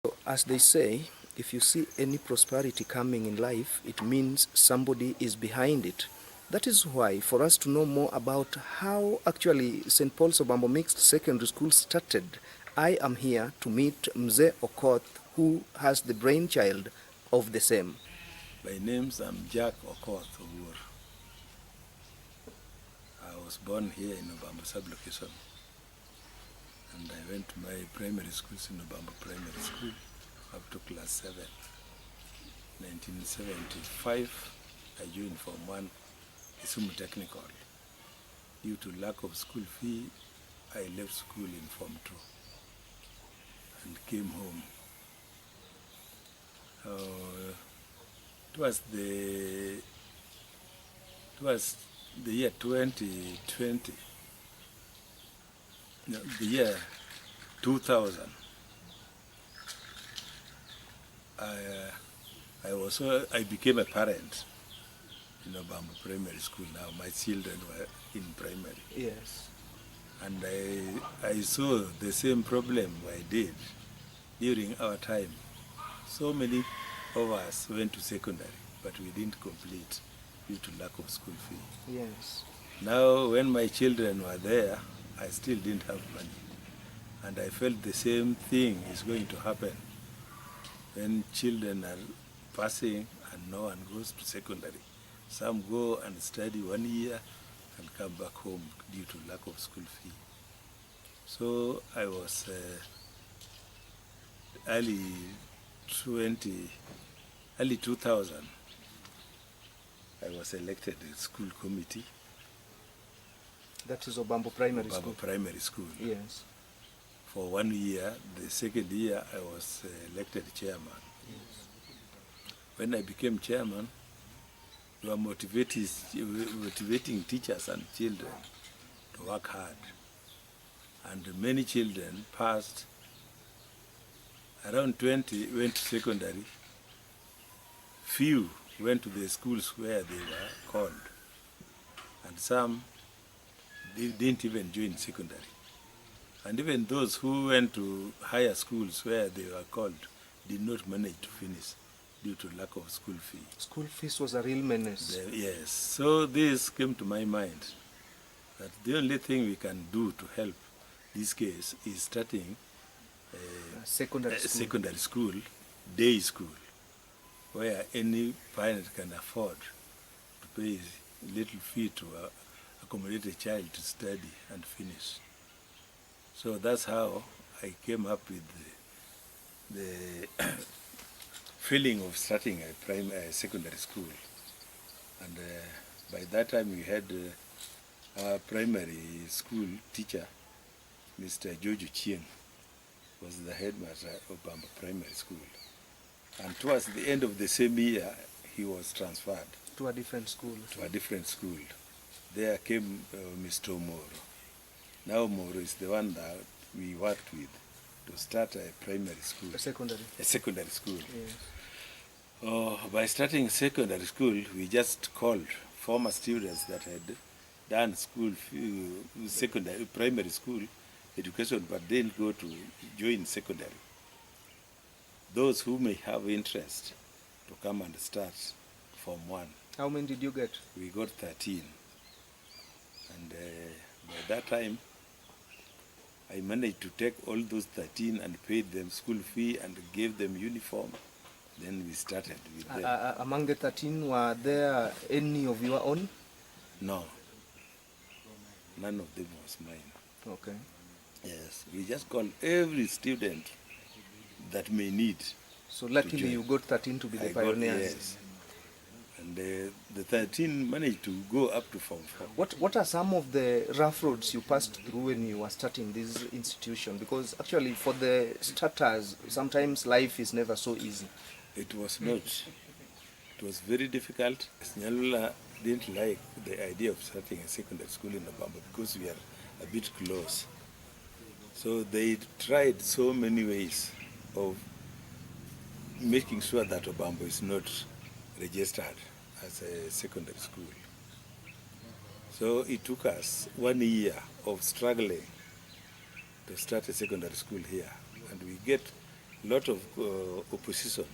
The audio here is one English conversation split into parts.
So, as they say, if you see any prosperity coming in life, it means somebody is behind it. That is why, for us to know more about how actually St. Paul's Obambo Mixed Secondary School started, I am here to meet Mzee Okoth, who has the brainchild of the same. My name's Jack Okoth Owuor. I was born here in Obambo sublocation, and I went to my primary schools in Obambo Primary School up to class 7. 1975, I joined Form 1 Isumu Technical. Due to lack of school fee, I left school in Form 2 and came home. It was the year 2020, no, the year 2000. I became a parent in Obambo Primary School. Now my children were in primary. Yes. And I saw the same problem I did during our time. So many of us went to secondary, but we didn't complete due to lack of school fee. Yes. Now, when my children were there, I still didn't have money. And I felt the same thing is going to happen when children are passing and no one goes to secondary. Some go and study 1 year and come back home due to lack of school fee. So I was early 2000, I was elected to the school committee. That is Obambo Primary Obambo School. Primary School. Yes. For 1 year. The second year I was elected chairman. Yes. When I became chairman, we were motivating teachers and children to work hard. And many children passed. Around 20 went to secondary. Few went to the schools where they were called. And some didn't even join secondary. And even those who went to higher schools where they were called did not manage to finish due to lack of school fee. School fees was a real menace. Yes. So this came to my mind that the only thing we can do to help this case is starting Secondary school. Secondary school, day school, where any parent can afford to pay little fee to accommodate a child to study and finish. So that's how I came up with the feeling of starting a secondary school. And by that time we had our primary school teacher, Mr. Jojo Chieng, was the headmaster of Obambo Primary School. And towards the end of the same year, he was transferred to a different school. There came Mr. Moro. Now Moro is the one that we worked with to start a primary school. A secondary school. Yes. By starting secondary school, we just called former students that had done primary school education but didn't go to join secondary. Those who may have interest to come and start Form 1. How many did you get? We got 13. And by that time, I managed to take all those 13 and paid them school fee and gave them uniform. Then we started with them. Among the 13, were there any of your own? No. None of them was mine. Okay. Yes, we just called every student that may need. So luckily you got 13 to be the pioneers. Yes. And the 13 managed to go up to Form 4. What are some of the rough roads you passed through when you were starting this institution? Because actually for the starters, sometimes life is never so easy. It was not. It was very difficult. Nyalula didn't like the idea of starting a secondary school in Obambo because we are a bit close. So they tried so many ways of making sure that Obambo is not registered as a secondary school. So it took us 1 year of struggling to start a secondary school here. And we get lot of opposition.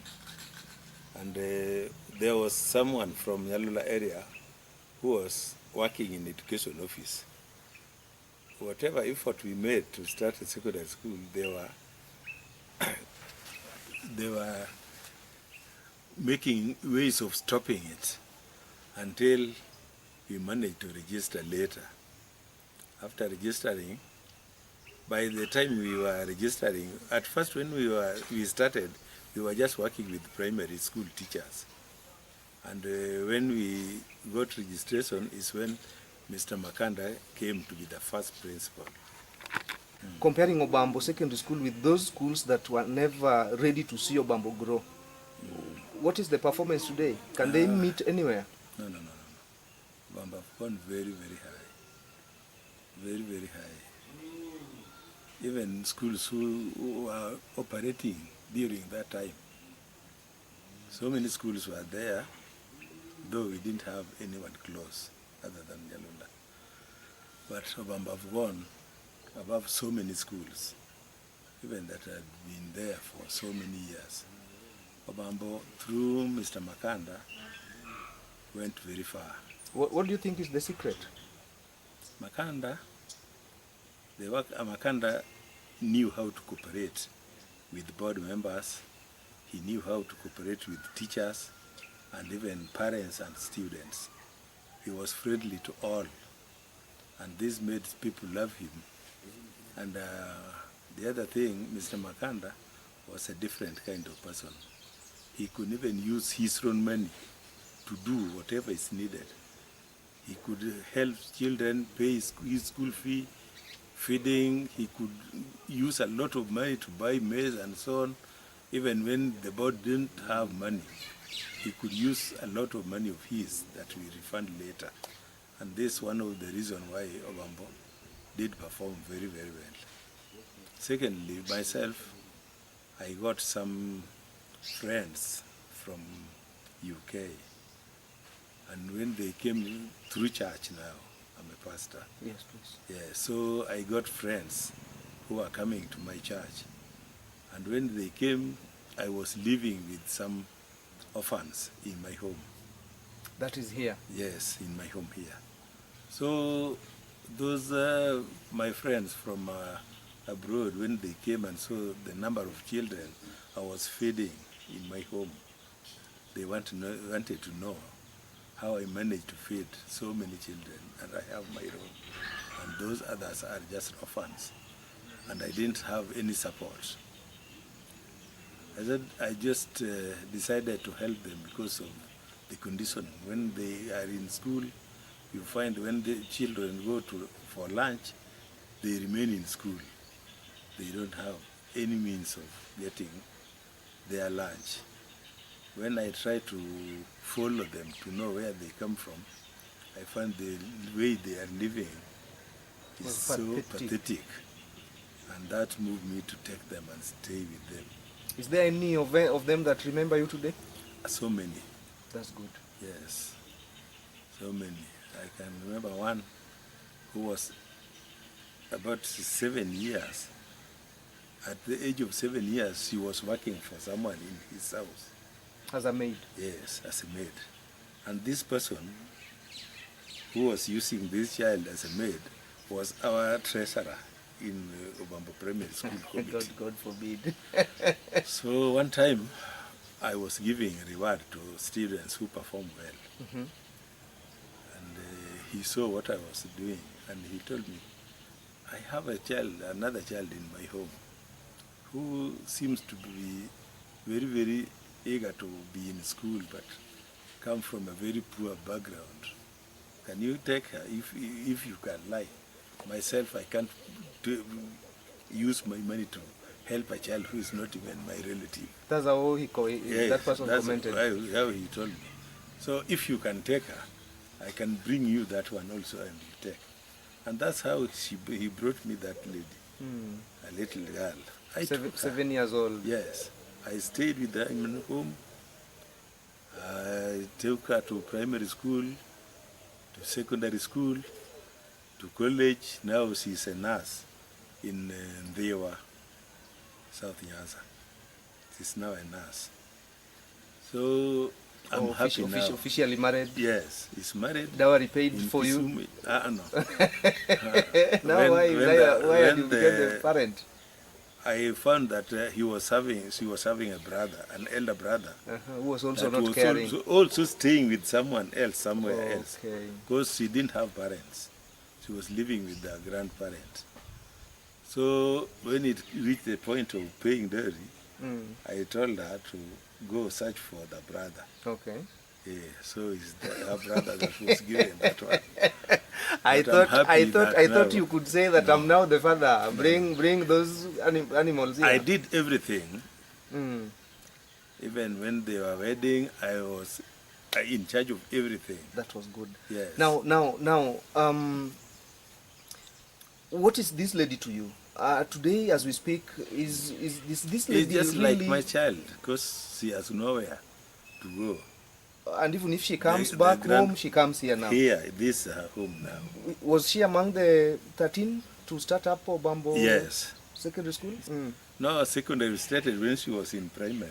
And there was someone from Yalula area who was working in education office. Whatever effort we made to start a secondary school, they were making ways of stopping it until we managed to register later. After registering, by the time we were registering, at first when we started, we were just working with primary school teachers. And when we got registration is when Mr. Makanda came to be the first principal. Comparing Obambo Secondary School with those schools that were never ready to see Obambo grow, what is the performance today? Can they meet anywhere? No. Obambo have gone very, very high. Very, very high. Even schools who were operating during that time. So many schools were there, though we didn't have anyone close other than Yalunda. But Obambo have gone above so many schools, even that had been there for so many years. Obambo, through Mr. Makanda, went very far. What do you think is the secret? Makanda knew how to cooperate with board members. He knew how to cooperate with teachers and even parents and students. He was friendly to all, and this made people love him. And the other thing, Mr. Makanda was a different kind of person. He could even use his own money to do whatever is needed. He could help children pay his school fee, feeding. He could use a lot of money to buy maize and so on. Even when the board didn't have money, he could use a lot of money of his that we refund later. And this is one of the reasons why Obambo did perform very, very well. Secondly, myself, I got some friends from UK. And when they came through church now, I'm a pastor. Yes, please. Yeah, so I got friends who are coming to my church. And when they came, I was living with some orphans in my home. That is here? Yes, in my home here. So those my friends from abroad, when they came and saw the number of children I was feeding in my home, they wanted to know how I managed to feed so many children, and I have my own. And those others are just orphans, and I didn't have any support. I just decided to help them because of the condition. When they are in school, you find when the children go for lunch, they remain in school. They don't have any means of getting their lunch. When I try to follow them to know where they come from, I find the way they are living is so pathetic. And that moved me to take them and stay with them. Is there any of them that remember you today? So many. That's good. Yes, so many. I can remember one who was about 7 years. At the age of 7 years, she was working for someone in his house. As a maid? Yes, as a maid. And this person who was using this child as a maid was our treasurer in Obambo Primary School Committee. God forbid. So one time, I was giving a reward to students who performed well. Mm-hmm. And he saw what I was doing, and he told me, I have another child in my home, who seems to be very, very eager to be in school, but come from a very poor background. Can you take her if you can lie? Myself, I can't use my money to help a child who is not even my relative. That's how Yes, that person that's commented. how he told me. So if you can take her, I can bring you that one also and you take. And that's how he brought me that lady, a little girl. I took her. 7 years old. Yes. I stayed with her in home. I took her to primary school, to secondary school, to college. Now she's a nurse in Ndewa, South Nyanza. She's now a nurse. So I'm happy now. Officially married? Yes, he's married. Dowry paid in for you? Kisumu. No. Now why you became the parent? I found that she was having a brother, an elder brother, Who was also that not was caring. also staying with someone else, somewhere else, Okay. because she didn't have parents. She was living with her grandparents. So when it reached the point of paying dowry, I told her to go search for the brother. Okay. Yeah, so it's her brother that was given that one. I But thought you could say that I'm now the father. Bring those animals here. I did everything. Mm. Even when they were wedding, I was in charge of everything. That was good. Yes. Now, what is this lady to you? Today, as we speak, is this lady It's just really, like my child, because she has nowhere to go. and even if she comes back home, she comes here now. Here, this is her home now. Was she among the 13 to start up Obambo Yes. secondary school? No, secondary started when she was in primary.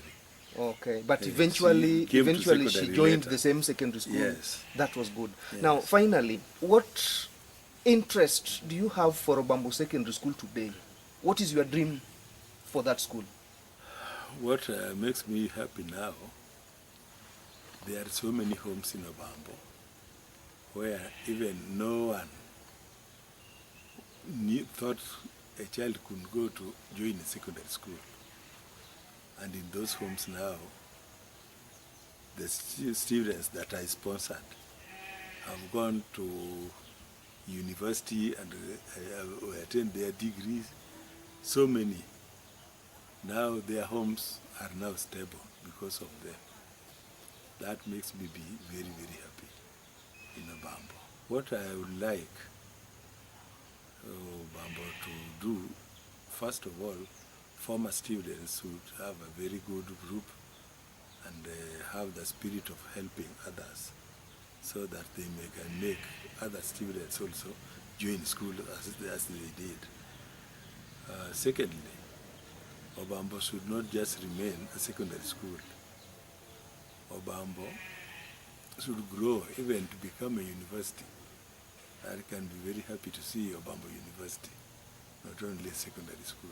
Okay, but Yes, eventually she came to she secondary joined later. the same secondary school. Yes. That was good. Yes. Now, finally, what interest do you have for Obambo Secondary School today? What is your dream for that school? What makes me happy now, there are so many homes in Obambo where even no one thought a child could go to join a secondary school. And in those homes now, the students that I sponsored have gone to university and attend their degrees. So many. Now their homes are now stable because of them. That makes me be very, very happy in Obambo. What I would like Obambo to do, first of all, former students would have a very good group and have the spirit of helping others so that they can make other students also join school as they did. Secondly, Obambo should not just remain a secondary school. Obambo should grow even to become a university. I can be very happy to see Obambo University, not only a secondary school.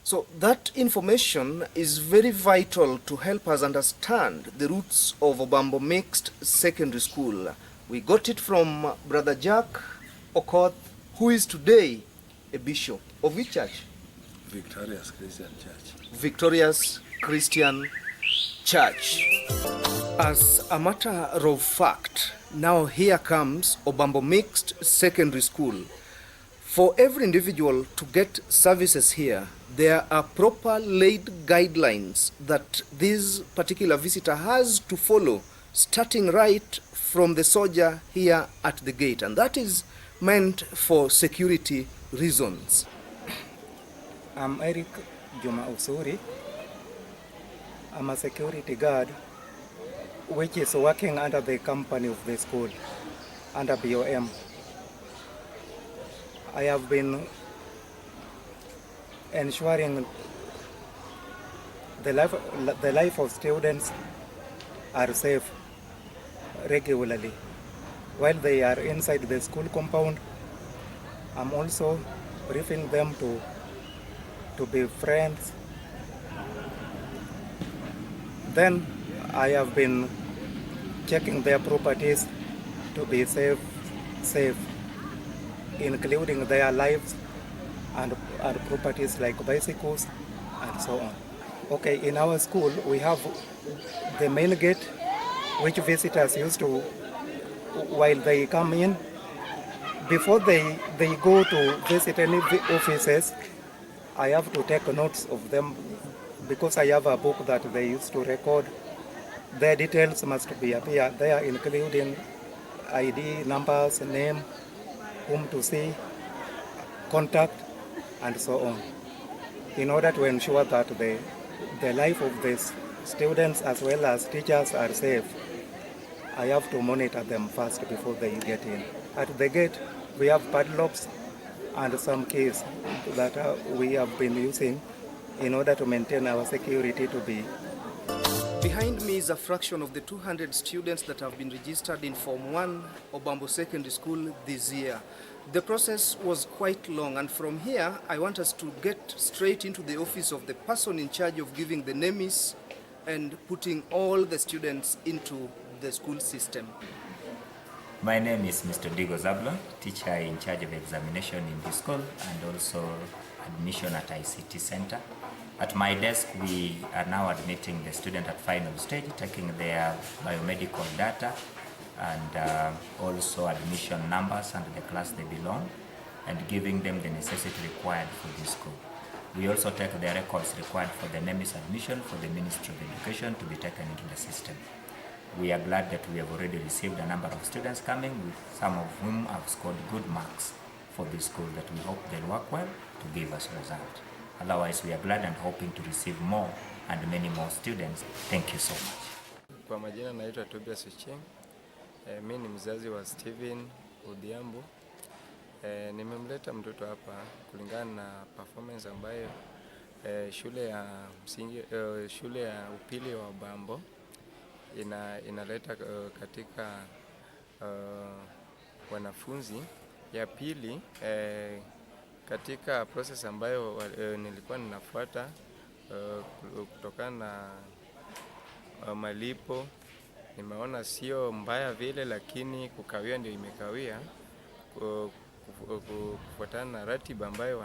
So that information is very vital to help us understand the roots of Obambo Mixed Secondary School. We got it from Brother Jack Okoth, who is today a bishop of which church? Victorious Christian Church. Victorious Christian Church. As a matter of fact, now here comes Obambo Mixed Secondary School. For every individual to get services here, there are proper laid guidelines that this particular visitor has to follow, starting right from the soldier here at the gate. And that is meant for security reasons. I'm Eric Juma Usuri. I'm a security guard which is working under the company of the school, under BOM. I have been ensuring the life of students are safe regularly. While they are inside the school compound, I'm also briefing them to be friends. Then I have been checking their properties to be safe, including their lives and properties like bicycles and so on. Okay, in our school we have the main gate which visitors used to, while they come in, before they go to visit any offices, I have to take notes of them because I have a book that they used to record. Their details must be appear there, including ID, numbers, name, whom to see, contact, and so on, in order to ensure that the life of the students as well as teachers are safe. I have to monitor them first before they get in. At the gate, we have padlocks and some keys that we have been using in order to maintain our security to be. Behind me is a fraction of the 200 students that have been registered in Form 1 Obambo Secondary School this year. The process was quite long, and from here I want us to get straight into the office of the person in charge of giving the names and putting all the students into the school system. My name is Mr. Digo Zablon, teacher in charge of examination in the school and also admission at ICT Center. At my desk, we are now admitting the student at final stage, taking their biomedical data and also admission numbers and the class they belong, and giving them the necessity required for this school. We also take the records required for the NEMIS admission for the Ministry of Education to be taken into the system. We are glad that we have already received a number of students coming, with some of whom have scored good marks for this school that we hope they'll work well to give us a result. Otherwise, we are glad and hoping to receive more and many more students. Thank you so much. Kwa majina naitwa Tobias Ucheng. Mimi ni mzazi wa Steven Obambo. Nimemleta mtoto hapa kulingana na performance ambayo shule ya upili wa Obambo inaleta katika wanafunzi. Ya pili, katika process ambayo nilikuwa ninafuata kutokana na malipo, nimeona sio mbaya vile, lakini kukawia ndio imekawia kufuatana na ratiba ambayo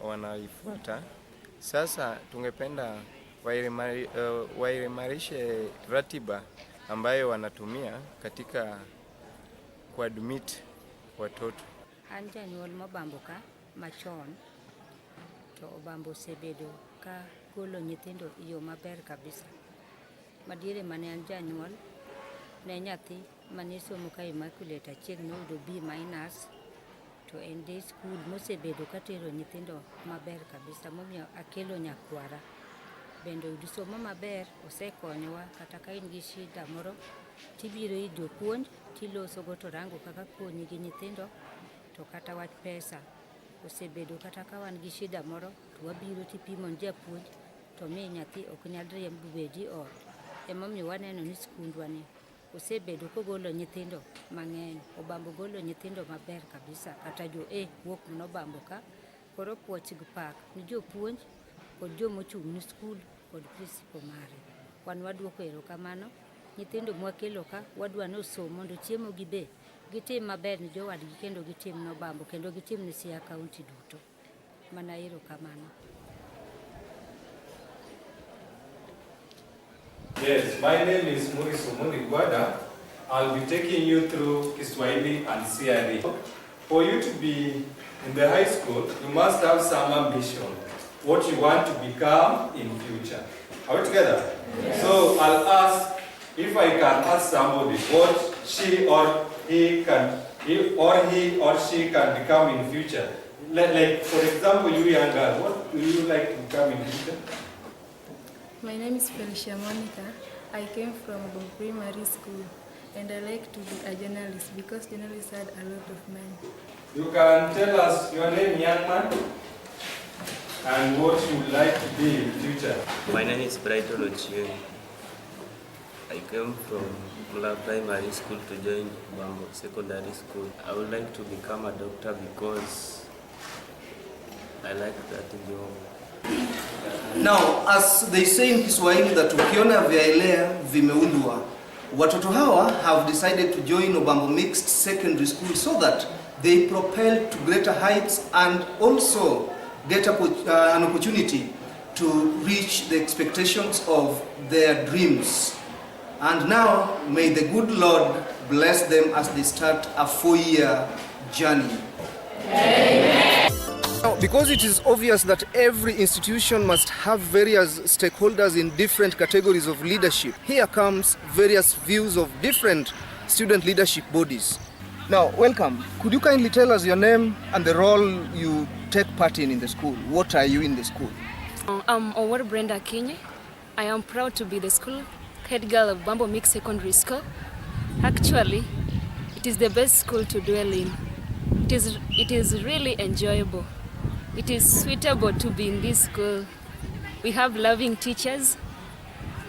wanaifuata. Sasa tungependa waimarishe ratiba ambayo wanatumia katika kuadmit watoto. Anja nyuol mobambo ka machon to Obambo sebedo ka golo nyithindo iyo maber kabisa. Madiere mane an janyuol ne nyathi mane somo ka Immaculate achieng' noyudo B- to en day school mosebedo katero nyithindo maber kabisa, momiyo akelo nyakwara bende oyudo somo maber. Osekonyowa kata ka in gi shida moro tibiro ir jopuonj tiloso go to rango kaka konyi gi nyithindo. To kata wach pesa osebedo kata ka wan gi shida moro to wabiro tipimo ni japuonj to mi nyathi ok nyal riembo bedi ot. Emomiyo waneno ni skundwa ni osebedo kogolo nyithindo mang'eny. Obambo golo nyithindo maber kabisa, kata jo wuok no Obambo ka. Koro puoch gi pak ni jopuonj kod jomochung' ni skul kod principal mare. Wan waduoko erokamano. Nyithindo mwakelo ka wadwa no somo mondo chiemo gibe gitim maber ni jowadgi kendo gitim no Obambo kendo gitim ni Siaya County duto. Mana erokamano. Yes, my name is Maurice Omoni Gwada. I'll be taking you through Kiswahili and CRE. For you to be in the high school, you must have some ambition, what you want to become in future. Are we together? Yes. So I'll ask if I can ask somebody what he or she can become in future. Like for example, you young girl, what do you like to become in future? My name is Felicia Monica. I came from the primary school and I like to be a journalist because journalists had a lot of money. You can tell us your name, young man, and what you would like to be in future. My name is Brighton Ochieng. I came from Mula Primary School to join Obambo Secondary School. I would like to become a doctor because I like that job. Now, as they say in Kiswahili that ukiona vyaelea vimeundwa, watoto hawa have decided to join Obambo Mixed Secondary School so that they propel to greater heights and also get an opportunity to reach the expectations of their dreams. And now, may the good Lord bless them as they start a 4-year journey. Amen. Now, because it is obvious that every institution must have various stakeholders in different categories of leadership, here comes various views of different student leadership bodies. Now, welcome. Could you kindly tell us your name and the role you take part in the school? What are you in the school? I'm Owar Brenda Kinye. I am proud to be the school head girl of Obambo Mixed Secondary School. Actually, it is the best school to dwell in. It is really enjoyable. it is suitable to be in this school. We have loving teachers,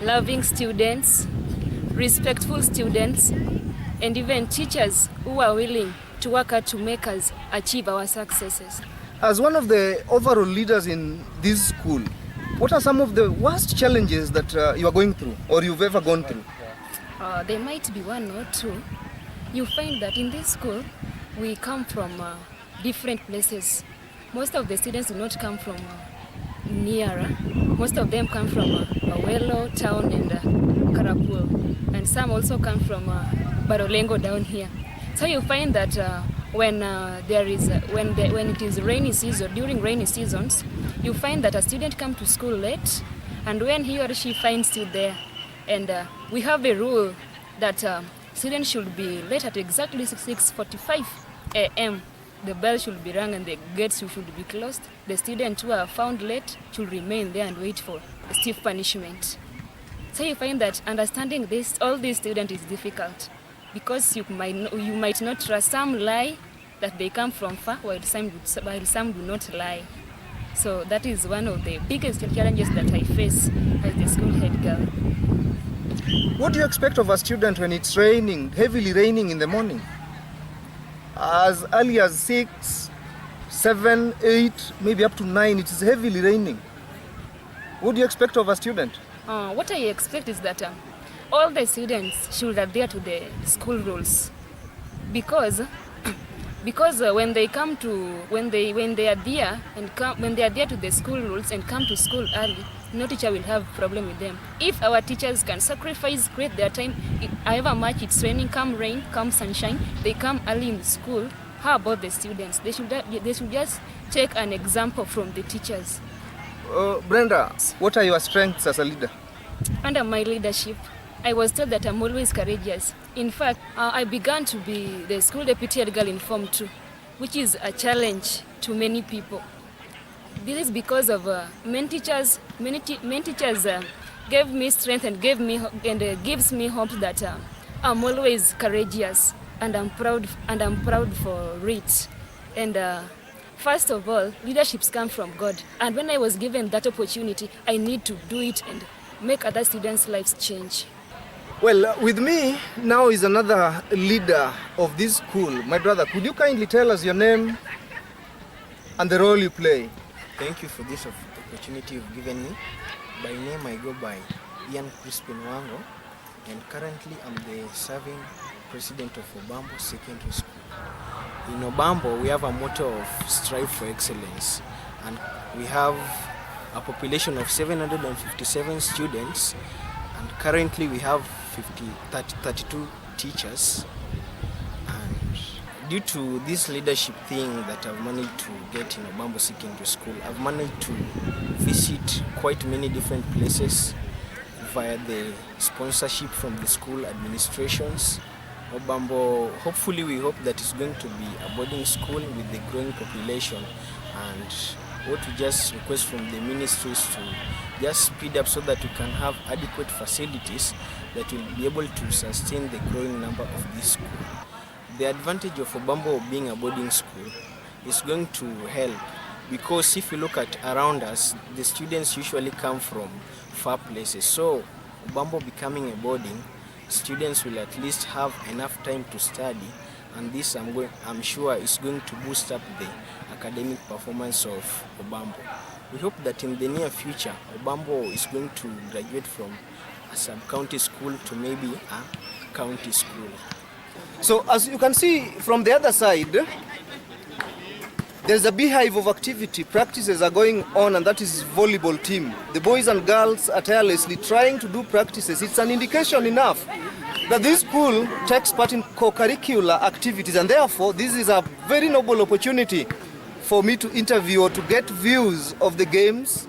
loving students, respectful students, and even teachers who are willing to work hard to make us achieve our successes. As one of the overall leaders in this school, what are some of the worst challenges that you are going through or you've ever gone through? There might be one or two. You find that in this school, we come from different places. Most of the students do not come from nearer. Most of them come from Awelo town and Karapul. And some also come from Barolengo down here. So you find that when it is rainy season, during rainy seasons, you find that a student comes to school late, and when he or she finds you there, and we have a rule that students should be late at exactly 6:45 a.m. The bell should be rung and the gates should be closed. The students who are found late should remain there and wait for stiff punishment. So you find that understanding this, all these students is difficult because you might not trust. Some lie that they come from far, while some do not lie. So that is one of the biggest challenges that I face as the school head girl. What do you expect of a student when it's raining, heavily raining in the morning? As early as 6, 7, 8, maybe up to 9, it is heavily raining. What do you expect of a student? What I expect is that all the students should adhere to the school rules, because when they adhere to the school rules and come to school early, no teacher will have problem with them. If our teachers can sacrifice, create their time, however much it's raining, come rain, come sunshine, they come early in school. How about the students? They should just take an example from the teachers. Brenda, what are your strengths as a leader? Under my leadership, I was told that I'm always courageous. In fact, I began to be the school deputy head girl in Form 2, which is a challenge to many people. This is because of many teachers gave me strength and gives me hope that I'm always courageous and I'm proud for it. And first of all, leaderships come from God. And when I was given that opportunity, I need to do it and make other students' lives change. Well, with me now is another leader of this school. My brother, could you kindly tell us your name and the role you play? Thank you for this opportunity you've given me. By name, I go by Ian Crispin Wango, and currently I'm the serving president of Obambo Secondary School. In Obambo, we have a motto of strive for excellence, and we have a population of 757 students, and currently we have 32 teachers. And due to this leadership thing that I've managed to get in Obambo Secondary School, I've managed to visit quite many different places via the sponsorship from the school administrations. Obambo, hopefully we hope that it's going to be a boarding school with the growing population, and what we just request from the ministries to just speed up so that we can have adequate facilities that will be able to sustain the growing number of this school. The advantage of Obambo being a boarding school is going to help, because if you look at around us, the students usually come from far places. So Obambo becoming a boarding, students will at least have enough time to study, and this I'm sure is going to boost up the academic performance of Obambo. We hope that in the near future, Obambo is going to graduate from a sub-county school to maybe a county school. So as you can see from the other side, there's a beehive of activity. Practices are going on, and that is volleyball team. The boys and girls are tirelessly trying to do practices. It's an indication enough that this school takes part in co-curricular activities, and therefore this is a very noble opportunity for me to interview or to get views of the game's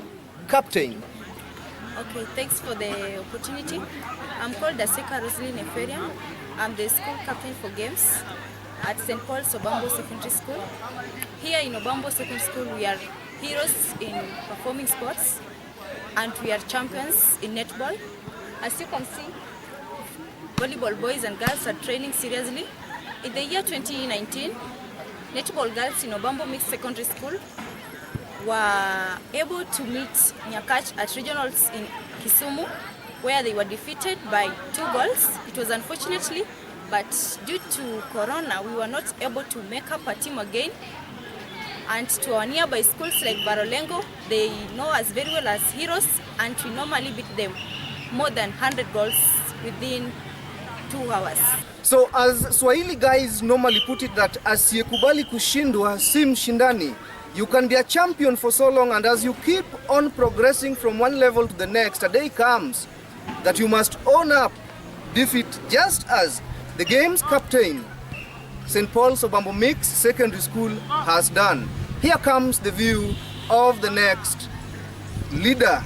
captain. Okay, thanks for the opportunity. I'm called Aseka Rosalie Neferia. I'm the school captain for games at St. Paul's Obambo Secondary School. Here in Obambo Secondary School, we are heroes in performing sports, and we are champions in netball. As you can see, volleyball boys and girls are training seriously. In the year 2019, netball girls in Obambo Mixed Secondary School were able to meet Nyakach at regionals in Kisumu, where they were defeated by 2 goals. It was unfortunately, but due to Corona, we were not able to make up a team again. And to our nearby schools like Barolengo, they know us very well as heroes, and we normally beat them more than 100 goals within 2 hours. So as Swahili guys normally put it, that asiyekubali kushindwa si mshindani. You can be a champion for so long, and as you keep on progressing from one level to the next, a day comes that you must own up defeat, just as the game's captain, St. Paul's Obambo Mixed Secondary School, has done. Here comes the view of the next leader.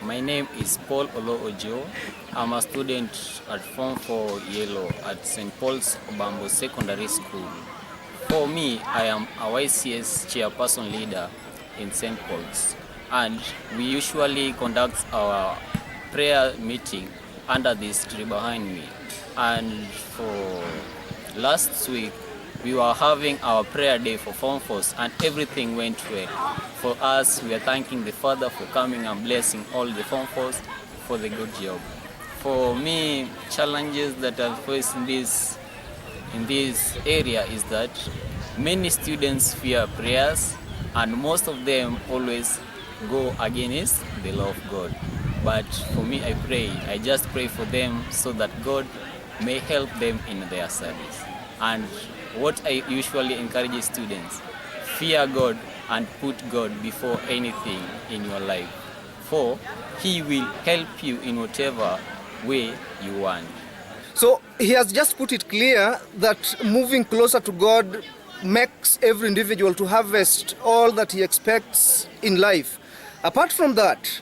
My name is Paul Olo Ojo. I'm a student at Form 4 Yellow at St. Paul's Obambo Secondary School. For me, I am a YCS chairperson leader in St. Paul's, and we usually conduct our prayer meeting under this tree behind me. And for last week, we were having our prayer day for Form 4s, and everything went well. For us, we are thanking the Father for coming and blessing all the Form 4s for the good job. For me, challenges that I've faced in this area is that many students fear prayers, and most of them always go against the law of God. But for me, I just pray for them so that God may help them in their service. And what I usually encourage students, fear God and put God before anything in your life, for He will help you in whatever way you want. So he has just put it clear that moving closer to God makes every individual to harvest all that he expects in life. Apart from that,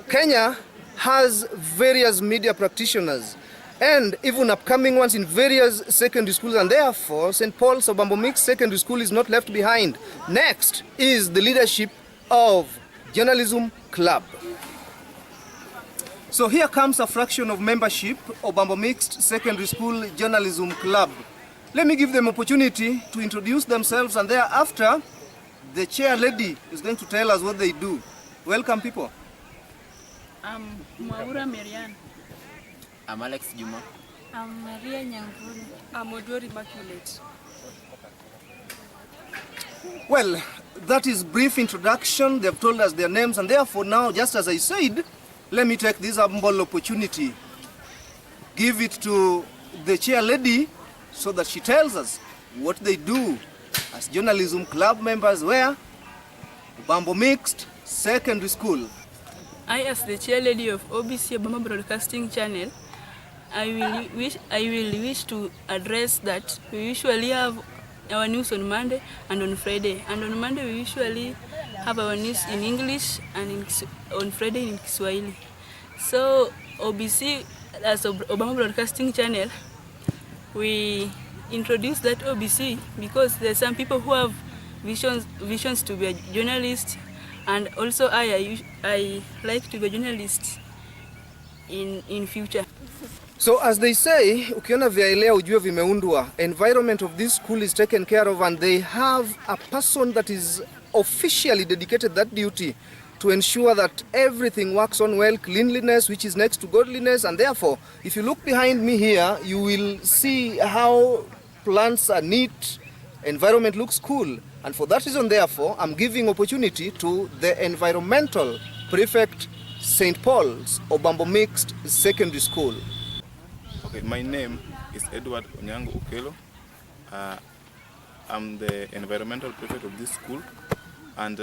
Kenya has various media practitioners and even upcoming ones in various secondary schools, and therefore St. Paul's Obambo Mixed Secondary School is not left behind. Next is the leadership of Journalism Club. So here comes a fraction of membership, Obambo Mixed Secondary School Journalism Club. Let me give them opportunity to introduce themselves, and thereafter the chair lady is going to tell us what they do. Welcome, people. I'm Maura Marian. I'm Alex Juma. I'm Maria Nyanguni. I'm Odori Immaculate. Well, that is brief introduction. They've told us their names, and therefore now, just as I said, let me take this humble opportunity, give it to the chair lady so that she tells us what they do as Journalism Club members where Obambo Mixed Secondary School. I, as the chair lady of OBC Obama Broadcasting Channel, I will wish to address that we usually have our news on Monday and on Friday. And on Monday we usually have our news in English, and on Friday in Kiswahili. So OBC, as Obama Broadcasting Channel, we introduce that OBC because there are some people who have visions to be a journalist, and also I like to be a journalist in future. So as they say, ukiona vyaelea ujue vimeundwa. Environment of this school is taken care of, and they have a person that is officially dedicated that duty to ensure that everything works on well, cleanliness, which is next to godliness. And therefore, if you look behind me here, you will see how plants are neat, environment looks cool. And for that reason, therefore, I'm giving opportunity to the environmental prefect, St. Paul's Obambo Mixed Secondary School. Okay, my name is Edward Onyango Ukelo. I'm the environmental prefect of this school, and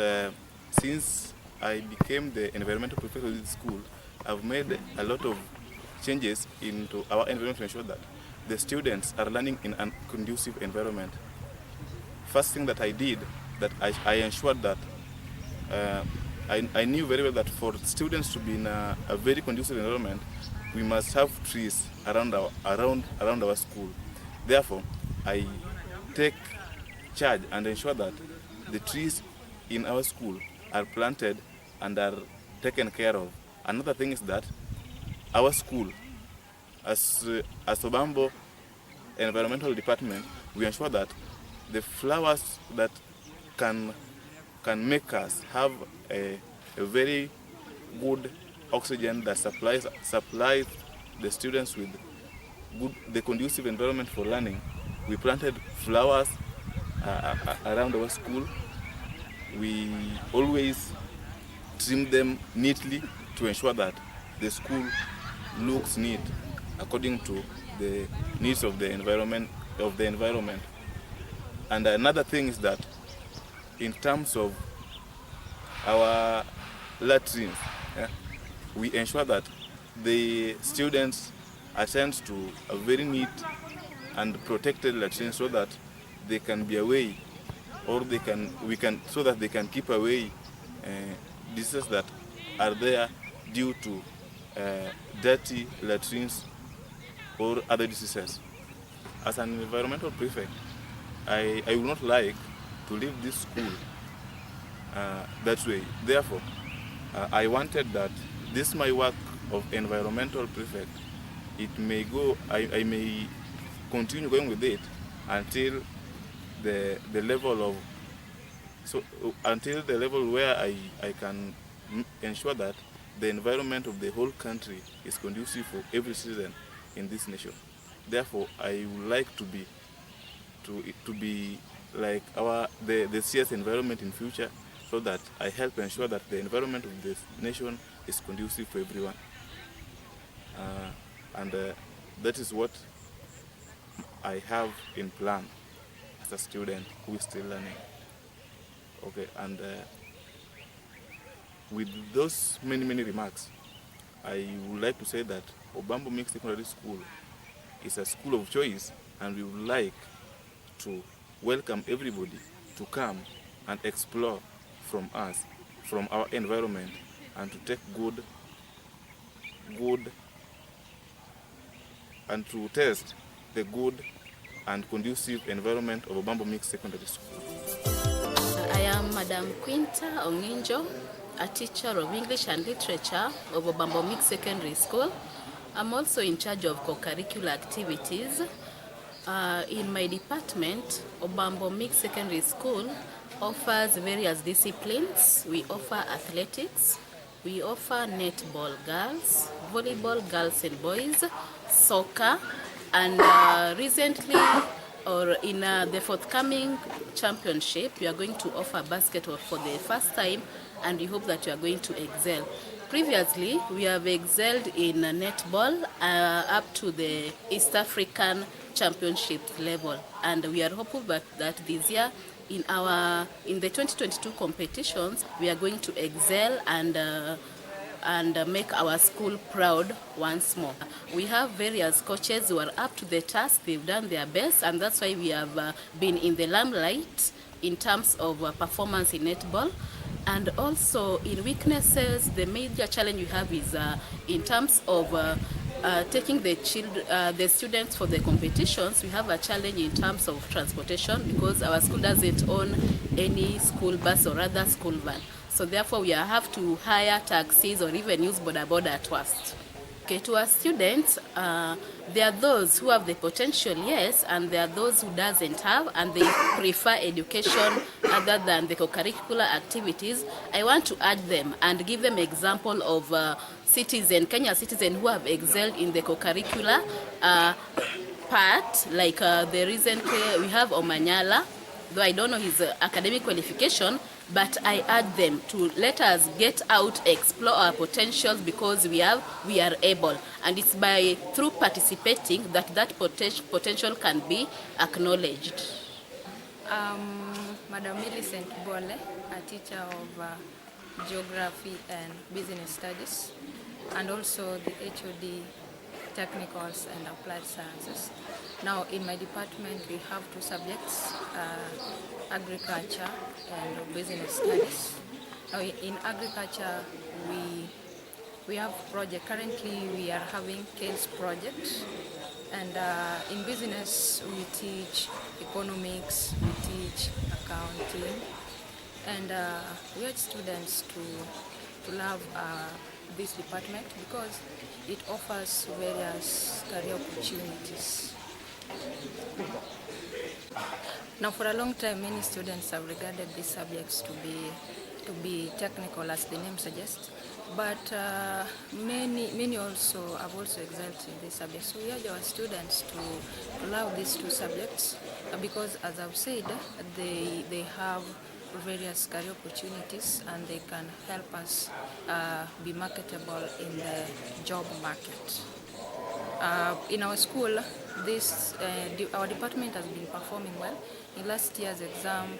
since I became the environmental prefect of this school, I've made a lot of changes into our environment to ensure that the students are learning in a conducive environment. First thing that I did, that I ensured that I knew very well that for students to be in a very conducive environment, we must have trees around our school. Therefore, I take charge and ensure that the trees in our school are planted and are taken care of. Another thing is that our school, as Obambo Environmental Department, we ensure that the flowers that can can make us have a very good oxygen that supplies the students with the conducive environment for learning. We planted flowers around our school. We always trim them neatly to ensure that the school looks neat according to the needs of the environment. And another thing is that in terms of our latrines, we ensure that the students attend to a very neat and protected latrine so that they can be away, or so that they can keep away diseases that are there due to dirty latrines or other diseases. As an environmental prefect, I would not like to leave this school that way. Therefore, I wanted that this my work of environmental prefect, I may continue going with it until the level where I can ensure that the environment of the whole country is conducive for every citizen in this nation. Therefore, I would like to be like the CS environment in future, so that I help ensure that the environment of this nation is conducive for everyone. That is what I have in plan as a student who is still learning. Okay, and with those many remarks, I would like to say that Obambo Mixed Secondary School is a school of choice, and we would like to welcome everybody to come and explore from us, from our environment, and to take good and to test the good and conducive environment of Obambo Mixed Secondary School. I am Madam Quinta Onginjo, a teacher of English and Literature of Obambo Mixed Secondary School. I'm also in charge of co-curricular activities. In my department, Obambo Mixed Secondary School offers various disciplines. We offer athletics, we offer netball girls, volleyball girls and boys, soccer, and recently, or in the forthcoming championship, we are going to offer basketball for the first time, and we hope that you are going to excel. Previously, we have excelled in netball up to the East African Championship level, and we are hopeful that this year in the 2022 competitions, we are going to excel and make our school proud once more. We have various coaches who are up to the task. They've done their best, and that's why we have been in the limelight in terms of performance in netball. And also in weaknesses, the major challenge we have is in terms of taking the students for the competitions. We have a challenge in terms of transportation, because our school doesn't own any school bus or other school van. So therefore we have to hire taxis or even use boda at first. Okay, to our students, there are those who have the potential, yes, and there are those who doesn't have, and they prefer education other than the co-curricular activities. I want to urge them and give them example of Kenya citizens who have excelled in the co-curricular part, like the recent we have Omanyala, though I don't know his academic qualification, but I urge them to let us get out, explore our potentials, because we are able, and it's through participating that potential can be acknowledged. Madam Millicent Bole, a teacher of Geography and Business Studies, and also the HOD Technicals and Applied Sciences. Now, in my department, we have two subjects, agriculture and business studies. Now, in agriculture, we have project. Currently, we are having case project, and in business, we teach economics, we teach accounting, and we urge students to love this department because it offers various career opportunities. Now, for a long time, many students have regarded these subjects to be technical, as the name suggests. But many also have also excelled in these subjects. So we urge our students to love these two subjects because, as I've said, they have various career opportunities and they can help us be marketable in the job market. In our school, our department has been performing well. In last year's exam,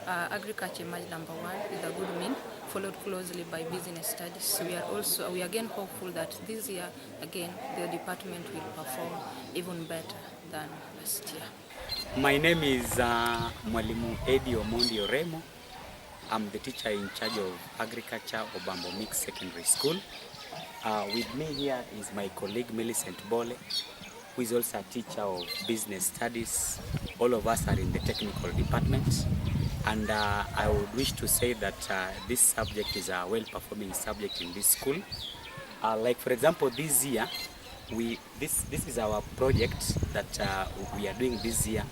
agriculture emerged number 1 with a good mean, followed closely by business studies. So we are again hopeful that this year again the department will perform even better than last year. My name is Mwalimu Eddie Omondi Oremo. I'm the teacher in charge of agriculture, Obambo Mixed Secondary School. With me here is my colleague Millicent Bole, who is also a teacher of business studies. All of us are in the technical department. And I would wish to say that this subject is a well-performing subject in this school. Like for example, this year, this is our project that we are doing this year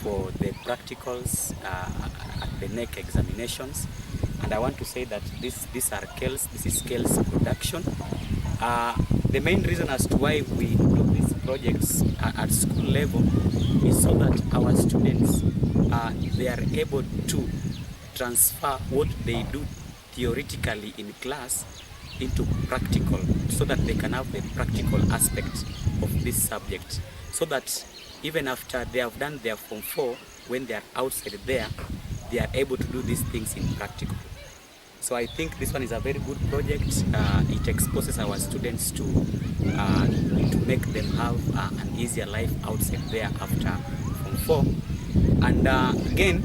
for the practicals at the NEC examinations. And I want to say that this is scales production. The main reason as to why we do these projects at school level is so that our students they are able to transfer what they do theoretically in class into practical, so that they can have the practical aspect of this subject, so that even after they have done their Form 4, when they are outside there, they are able to do these things in practical. So I think this one is a very good project. It exposes our students to make them have an easier life outside there after Form 4. And again,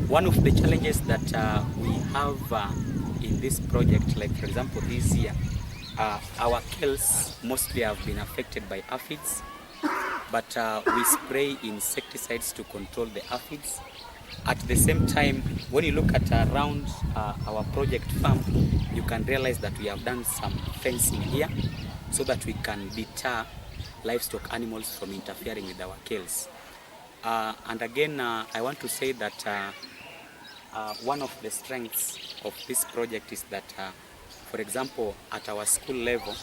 one of the challenges that we have in this project, like for example this year, our kales mostly have been affected by aphids, but we spray insecticides to control the aphids. At the same time, when you look at around our project farm, you can realize that we have done some fencing here so that we can deter livestock animals from interfering with our kales. And again, I want to say that one of the strengths of this project is that, for example, at our school level,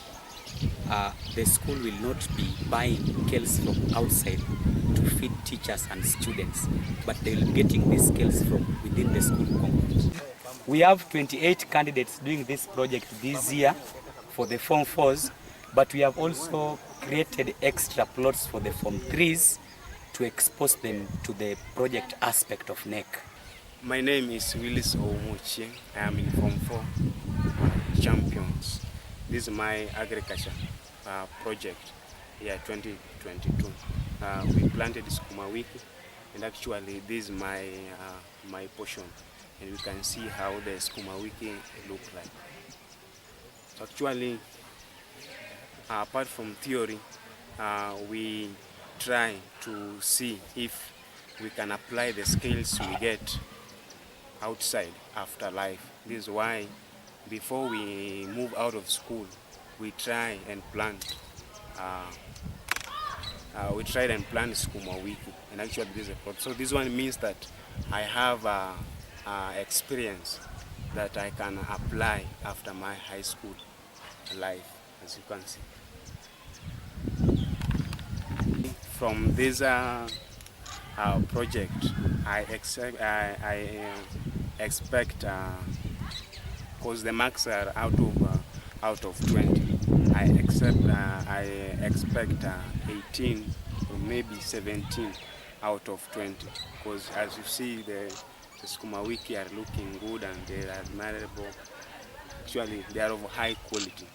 the school will not be buying kales from outside to feed teachers and students, but they will be getting these kales from within the school compound. We have 28 candidates doing this project this year for the Form 4s, but we have also created extra plots for the Form 3s to expose them to the project aspect of NEC. My name is Willis Oumuchi. I am in Form 4 champions. This is my agriculture project year 2022. We planted sukuma wiki, and actually this is my portion, and we can see how the sukuma wiki look like. So actually, apart from theory, we try to see if we can apply the skills we get outside after life. This is why before we move out of school, we try and plant sukuma wiki, and actually this is a product. So this one means that I have experience that I can apply after my high school life, as you can see. From this project, I expect, because the marks are out of 20, I expect 18 or maybe 17 out of 20, because as you see, the sukuma wiki are looking good and they are admirable. Actually, they are of high quality.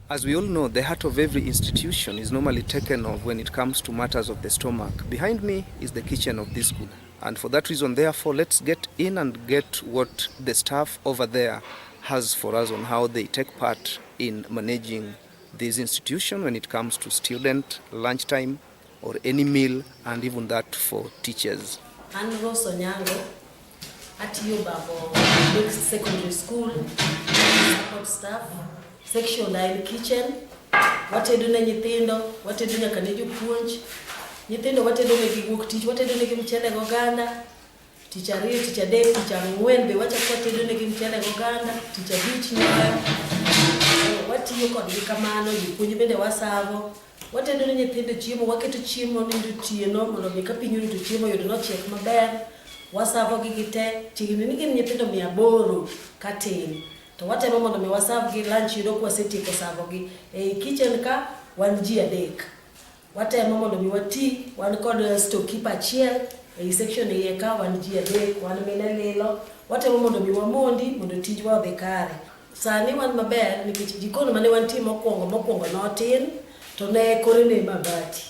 As we all know, the heart of every institution is normally taken of when it comes to matters of the stomach. Behind me is the kitchen of this school. And for that reason, therefore, let's get in and get what the staff over there has for us on how they take part in managing this institution when it comes to student lunchtime or any meal, and even that for teachers. I'm Rose Onyango at Obambo Mixed Secondary School, support staff, section line kitchen, watedo ne nyithindo, watedo nyaka ne jopuonj. Nyithindo watedo ne giwuok tich, watedo ne mchele goganda. Tich ariyo, tich adek, tich ang'wen be wachako watedo ne mchele goganda. Tich abich nyoyo. Watiyo kodgi kamano, jopuonj bende wasavo. Watedo ne nyithindo chiemo, waketo chiemo nindo otieno mondo mi ka piny orito chiemo yud nochiek maber. Wasavo gi gite, chiegni ni gin nyithindo 800 katin. To watemo mondo mi wasav gi lunch yudo kwa setieko savo gi. Ei kitchen ka wan ji 3. Watemo mondo mi wati, wan kod storekeeper achiel. Ei section iye ka wan ji 3, wan mine lilo. Watemo mondo mi wamondi mondo tijwa odhi kare. Sani wan maber nikech jikon mane wantie mokwongo notin to ne korene mabati.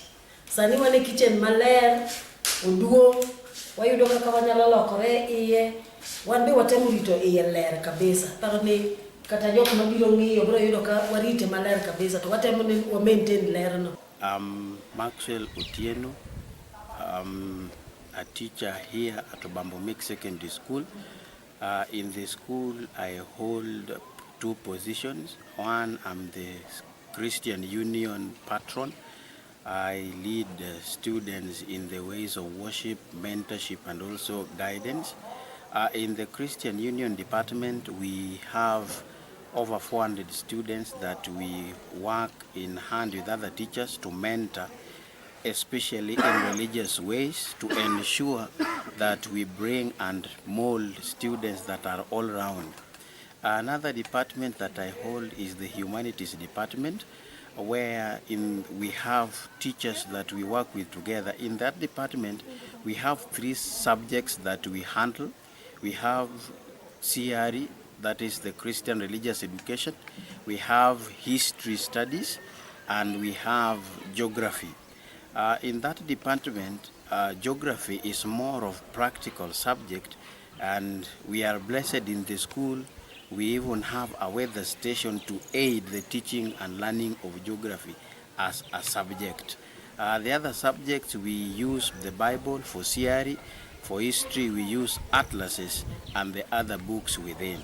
Sani wan e kitchen maler, oduong', wayudo kaka wanyalo lokore iye. Wan be watemo rito iye ler kabisa. Paro ni kata jok mabiro ng'iyo biro yudo ka warite maler kabisa to watemo ni wa maintain ler no. Maxwell Otieno. A teacher here at Obambo Mixed Secondary School. In the school, I hold 2 positions. One, I'm the Christian Union patron. I lead students in the ways of worship, mentorship, and also guidance. In the Christian Union department, we have over 400 students that we work in hand with other teachers to mentor, especially in religious ways, to ensure that we bring and mold students that are all round. Another department that I hold is the humanities department, where we have teachers that we work with together. In that department, we have 3 subjects that we handle. We have CRE, that is the Christian Religious Education. We have history studies, and we have geography. In that department, geography is more of practical subject, and we are blessed in the school. We even have a weather station to aid the teaching and learning of geography as a subject. The other subjects, we use the Bible for CRE. For history, we use atlases and the other books within.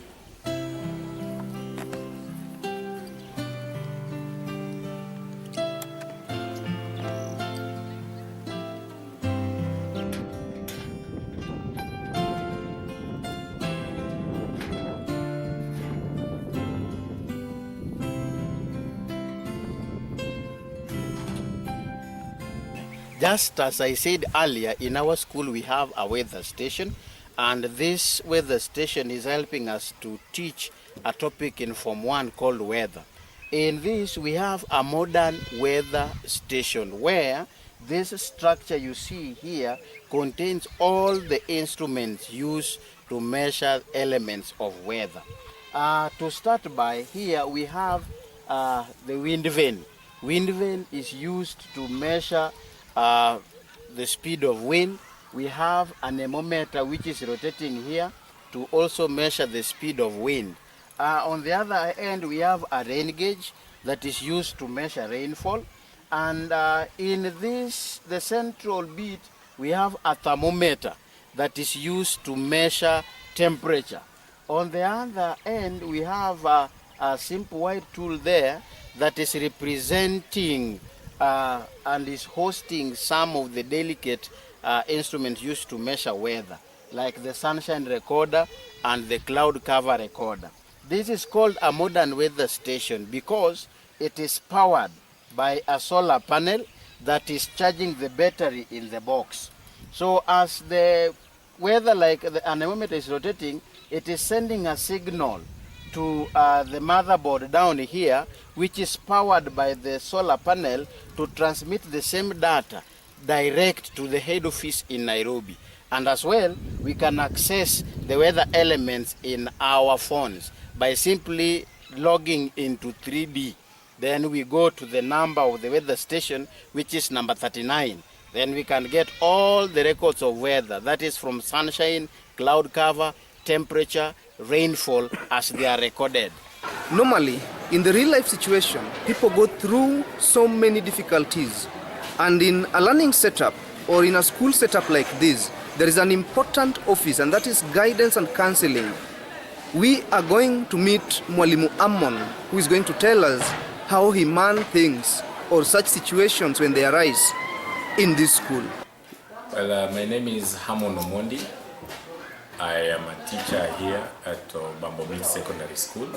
Just as I said earlier, in our school we have a weather station, and this weather station is helping us to teach a topic in Form 1 called weather. In this, we have a modern weather station where this structure you see here contains all the instruments used to measure elements of weather. To start by, here we have the wind vane. Wind vane is used to measure the speed of wind. We have an anemometer which is rotating here to also measure the speed of wind. On the other end, we have a rain gauge that is used to measure rainfall. And in this, the central bit, we have a thermometer that is used to measure temperature. On the other end, we have a simple white tool there that is representing and is hosting some of the delicate instruments used to measure weather, like the sunshine recorder and the cloud cover recorder. This is called a modern weather station because it is powered by a solar panel that is charging the battery in the box. So as the weather, like the anemometer is rotating, it is sending a signal to the motherboard down here, which is powered by the solar panel to transmit the same data direct to the head office in Nairobi. And as well, we can access the weather elements in our phones by simply logging into 3D. Then we go to the number of the weather station, which is number 39. Then we can get all the records of weather, that is from sunshine, cloud cover, temperature, rainfall, as they are recorded. Normally, in the real life situation, people go through so many difficulties. And in a learning setup or in a school setup like this, there is an important office, and that is guidance and counseling. We are going to meet Mwalimu Ammon, who is going to tell us how he manned things or such situations when they arise in this school. Well, my name is Hamon Omondi. I am a teacher here at Obambo Secondary School,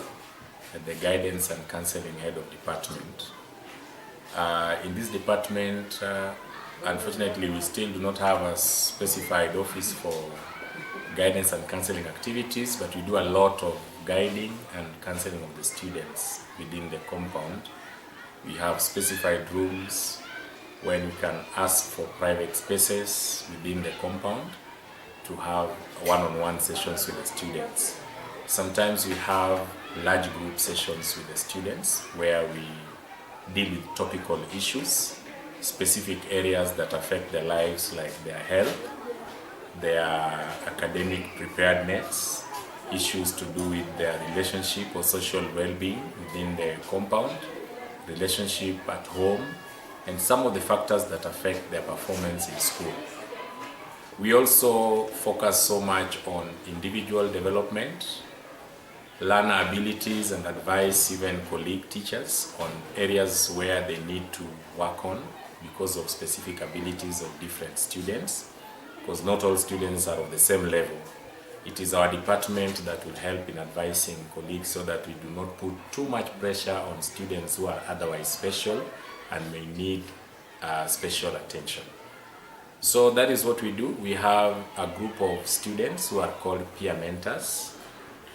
at the Guidance and Counseling Head of Department. In this department, unfortunately, we still do not have a specified office for guidance and counseling activities, but we do a lot of guiding and counseling of the students within the compound. We have specified rooms when we can ask for private spaces within the compound to have one-on-one sessions with the students. Sometimes we have large group sessions with the students where we deal with topical issues, specific areas that affect their lives, like their health, their academic preparedness, issues to do with their relationship or social well-being within the compound, relationship at home, and some of the factors that affect their performance in school. We also focus so much on individual development, learner abilities, and advise even colleague teachers on areas where they need to work on because of specific abilities of different students, because not all students are of the same level. It is our department that will help in advising colleagues so that we do not put too much pressure on students who are otherwise special and may need special attention. So that is what we do. We have a group of students who are called peer mentors.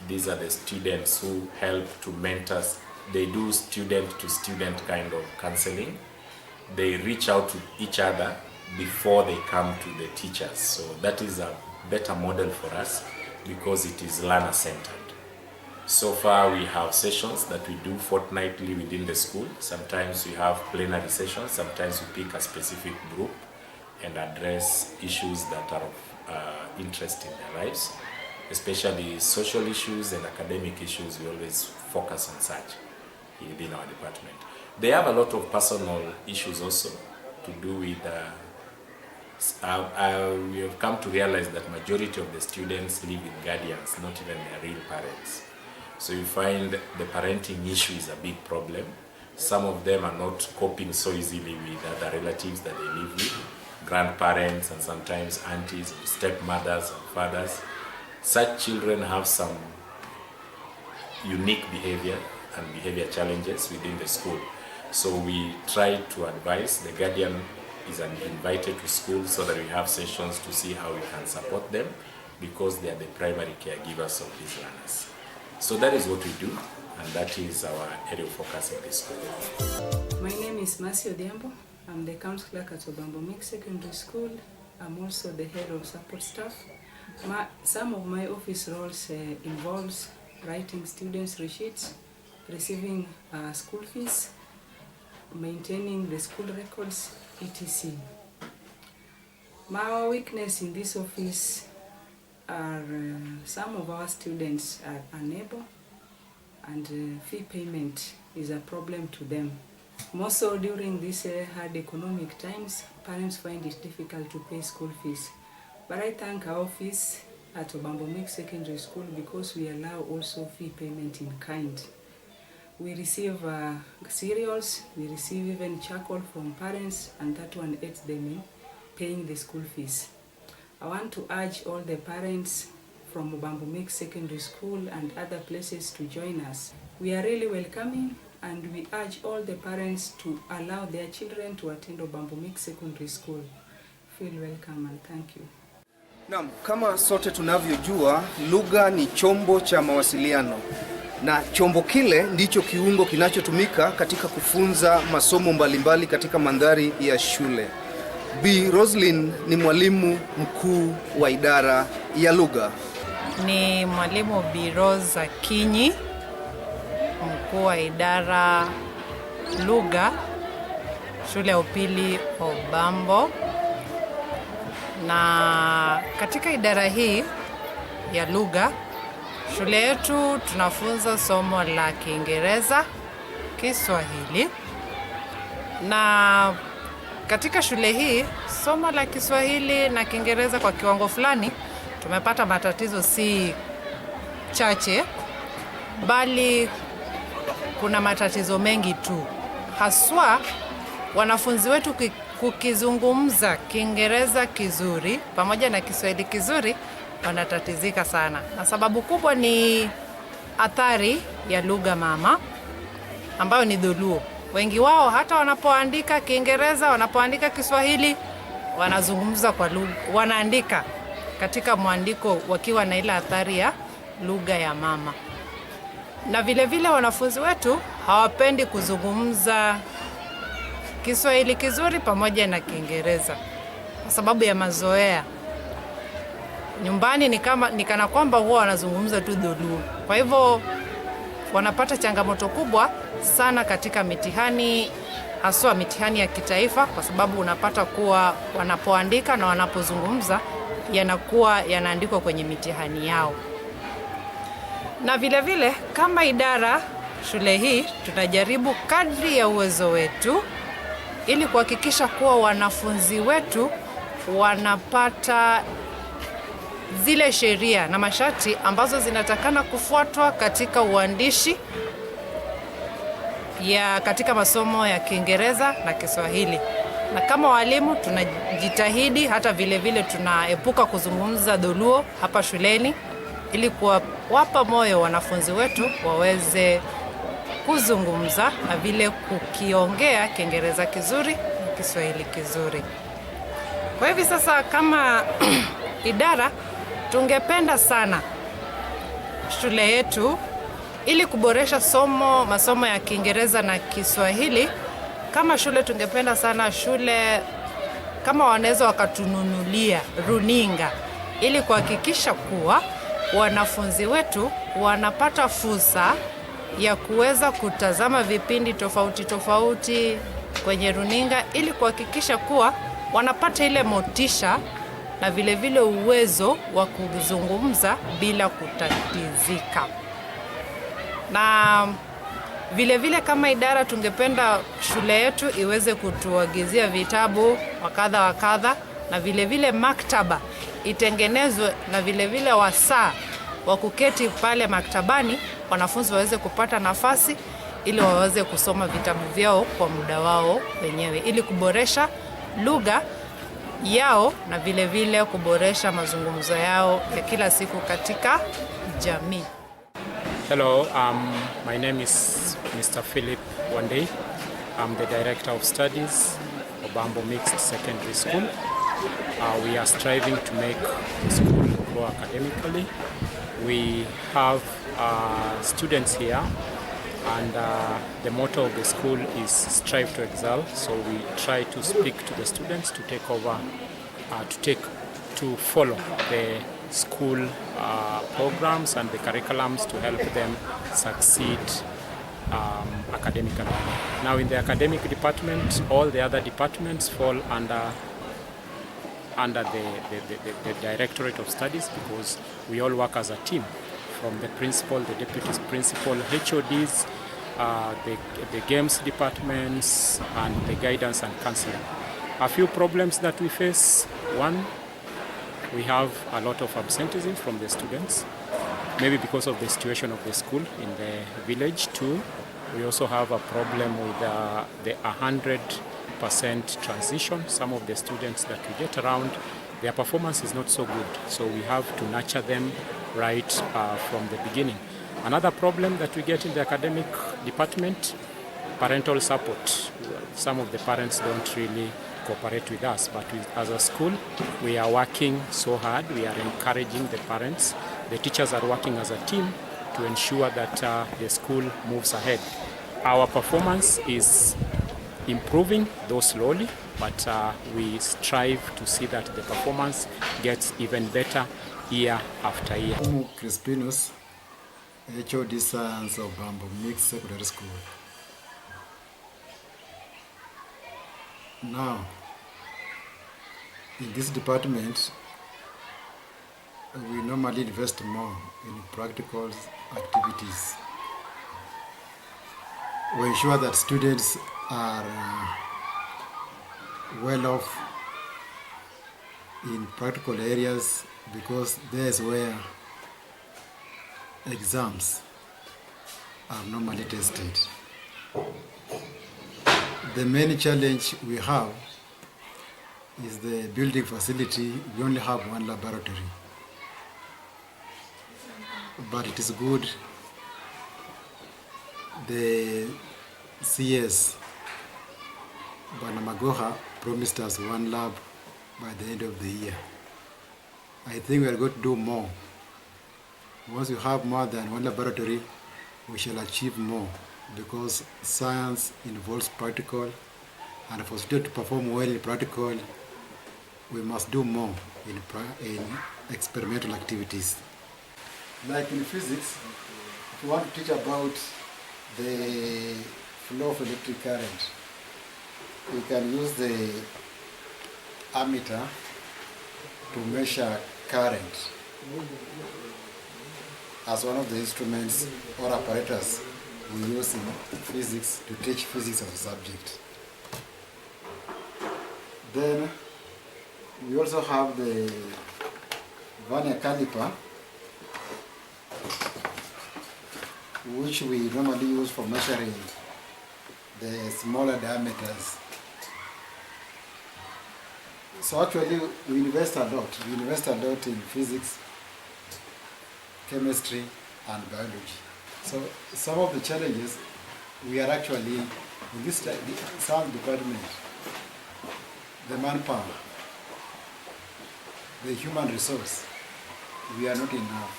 These are the students who help to mentor. They do student-to-student kind of counseling. They reach out to each other before they come to the teachers. So that is a better model for us because it is learner-centered. So far we have sessions that we do fortnightly within the school. Sometimes we have plenary sessions, sometimes we pick a specific group and address issues that are of interest in their lives, especially social issues and academic issues. We always focus on such within our department. They have a lot of personal issues also to do with we have come to realize that majority of the students live with guardians, not even their real parents. So you find the parenting issue is a big problem. Some of them are not coping so easily with other relatives that they live with, grandparents and sometimes aunties, stepmothers and fathers. Such children have some unique behavior and behavior challenges within the school. So we try to advise. The guardian is invited to school so that we have sessions to see how we can support them because they are the primary caregivers of these learners. So that is what we do, and that is our area of focus in this school. My name is Mercy Obambo. I'm the council clerk at Obambo Secondary School. I'm also the head of support staff. Some of my office roles involves writing students' receipts, receiving school fees, maintaining the school records, etc. My weakness in this office are some of our students are unable, and fee payment is a problem to them. More so during these hard economic times, parents find it difficult to pay school fees. But I thank our office at Obambo Secondary School because we allow also fee payment in kind. We receive cereals, we receive even charcoal from parents, and that one aids them in paying the school fees. I want to urge all the parents from Obambo Secondary School and other places to join us. We are really welcoming, and we urge all the parents to allow their children to attend Obambo Secondary School. Feel welcome and thank you. Naam, kama sote tunavyojua, lugha ni chombo cha mawasiliano. Na chombo kile ndicho kiungo kinachotumika katika kufunza masomo mbalimbali katika mandhari ya shule. Bi Roslyn ni mwalimu mkuu wa idara ya lugha. Ni mwalimu Bi Rose Akinyi, mkuu wa idara lugha, shule ya upili Obambo. Na katika idara hii ya lugha, shule yetu tunafunza somo la Kiingereza, Kiswahili. Na katika shule hii, somo la Kiswahili na Kiingereza kwa kiwango fulani, tumepata matatizo si chache, bali kuna matatizo mengi tu, haswa wanafunzi wetu kukizungumza Kiingereza kizuri pamoja na Kiswahili kizuri wanatatizika sana, na sababu kubwa ni athari ya lugha mama ambayo ni Dholuo. Wengi wao hata wanapoandika Kiingereza, wanapoandika Kiswahili, wanazungumza kwa lugha, wanaandika katika mwandiko wakiwa na ile athari ya lugha ya mama. Na vile vile wanafunzi wetu hawapendi kuzungumza Kiswahili kizuri pamoja na Kiingereza kwa sababu ya mazoea. Nyumbani ni kana kwamba huwa wanazungumza tu Dholuo. Kwa hivyo wanapata changamoto kubwa sana katika mitihani, haswa mitihani ya kitaifa, kwa sababu unapata kuwa wanapoandika na wanapozungumza yanakuwa yanaandikwa kwenye mitihani yao. Na vile vile kama idara shule hii tunajaribu kadri ya uwezo wetu ili kuhakikisha kuwa wanafunzi wetu wanapata zile sheria na masharti ambazo zinatakana kufuatwa katika uandishi katika masomo ya Kiingereza na Kiswahili. Na kama walimu tunajitahidi hata vile vile tunaepuka kuzungumza Dholuo hapa shuleni ili kuwapa moyo wanafunzi wetu waweze kuzungumza na vile kukiongea Kiingereza kizuri na Kiswahili kizuri. Kwa hivi sasa kama idara tungependa sana shule yetu ili kuboresha masomo ya Kiingereza na Kiswahili. Kama shule tungependa sana shule kama wanaweza wakatununulia runinga ili kuhakikisha kuwa wanafunzi wetu wanapata fursa ya kuweza kutazama vipindi tofauti tofauti kwenye runinga ili kuhakikisha kuwa wanapata ile motisha na vile vile uwezo wa kuzungumza bila kutatizika. Na vile vile kama idara tungependa shule yetu iweze kutuagizia vitabu wa kadha na vile vile maktaba itengenezwe na vile vile wasaa wa kuketi pale maktabani wanafunzi waweze kupata nafasi ili waweze kusoma vitabu vyao kwa muda wao wenyewe ili kuboresha lugha yao na vile vile kuboresha mazungumzo yao ya kila siku katika jamii. Hello, my name is Mr. Philip Wandei. I'm the Director of Studies, Obambo Mixed Secondary School. We are striving to make the school grow academically. We have students here, and the motto of the school is strive to excel. So we try to speak to the students to take over, to follow the school programs and the curriculums to help them succeed academically. Now in the academic department, all the other departments fall under the Directorate of Studies because we all work as a team, from the principal, the deputy principal, HODs, the games departments, and the guidance and counseling. A few problems that we face: one, we have a lot of absenteeism from the students, maybe because of the situation of the school in the village. Two, we also have a problem with the 100% transition. Some of the students that we get around, their performance is not so good, so we have to nurture them right from the beginning. Another problem that we get in the academic department, parental support. Some of the parents don't really cooperate with us, but as a school, we are working so hard. We are encouraging the parents. The teachers are working as a team to ensure that the school moves ahead. Our performance is improving, though slowly, but we strive to see that the performance gets even better year after year. Crispinus, HOD Science of Obambo Mixed Secondary School. Now, in this department, we normally invest more in practical activities. We ensure that students are well off in practical areas because there's where exams are normally tested. The main challenge we have is the building facility. We only have one laboratory, but it is good. The CS, Banamagoha, promised us one lab by the end of the year. I think we are going to do more. Once we have more than one laboratory, we shall achieve more, because science involves practical, and for students to perform well in practical, we must do more in experimental activities. Like in physics, if you want to teach about the flow of electric current, you can use the ammeter to measure current as one of the instruments or apparatus we use in physics to teach physics as a subject. Then we also have the vernier caliper, which we normally use for measuring the smaller diameters. So actually we invest a lot. We invest a lot in physics, chemistry, and biology. So some of the challenges we are actually, in this science department, the manpower, the human resource, we are not enough.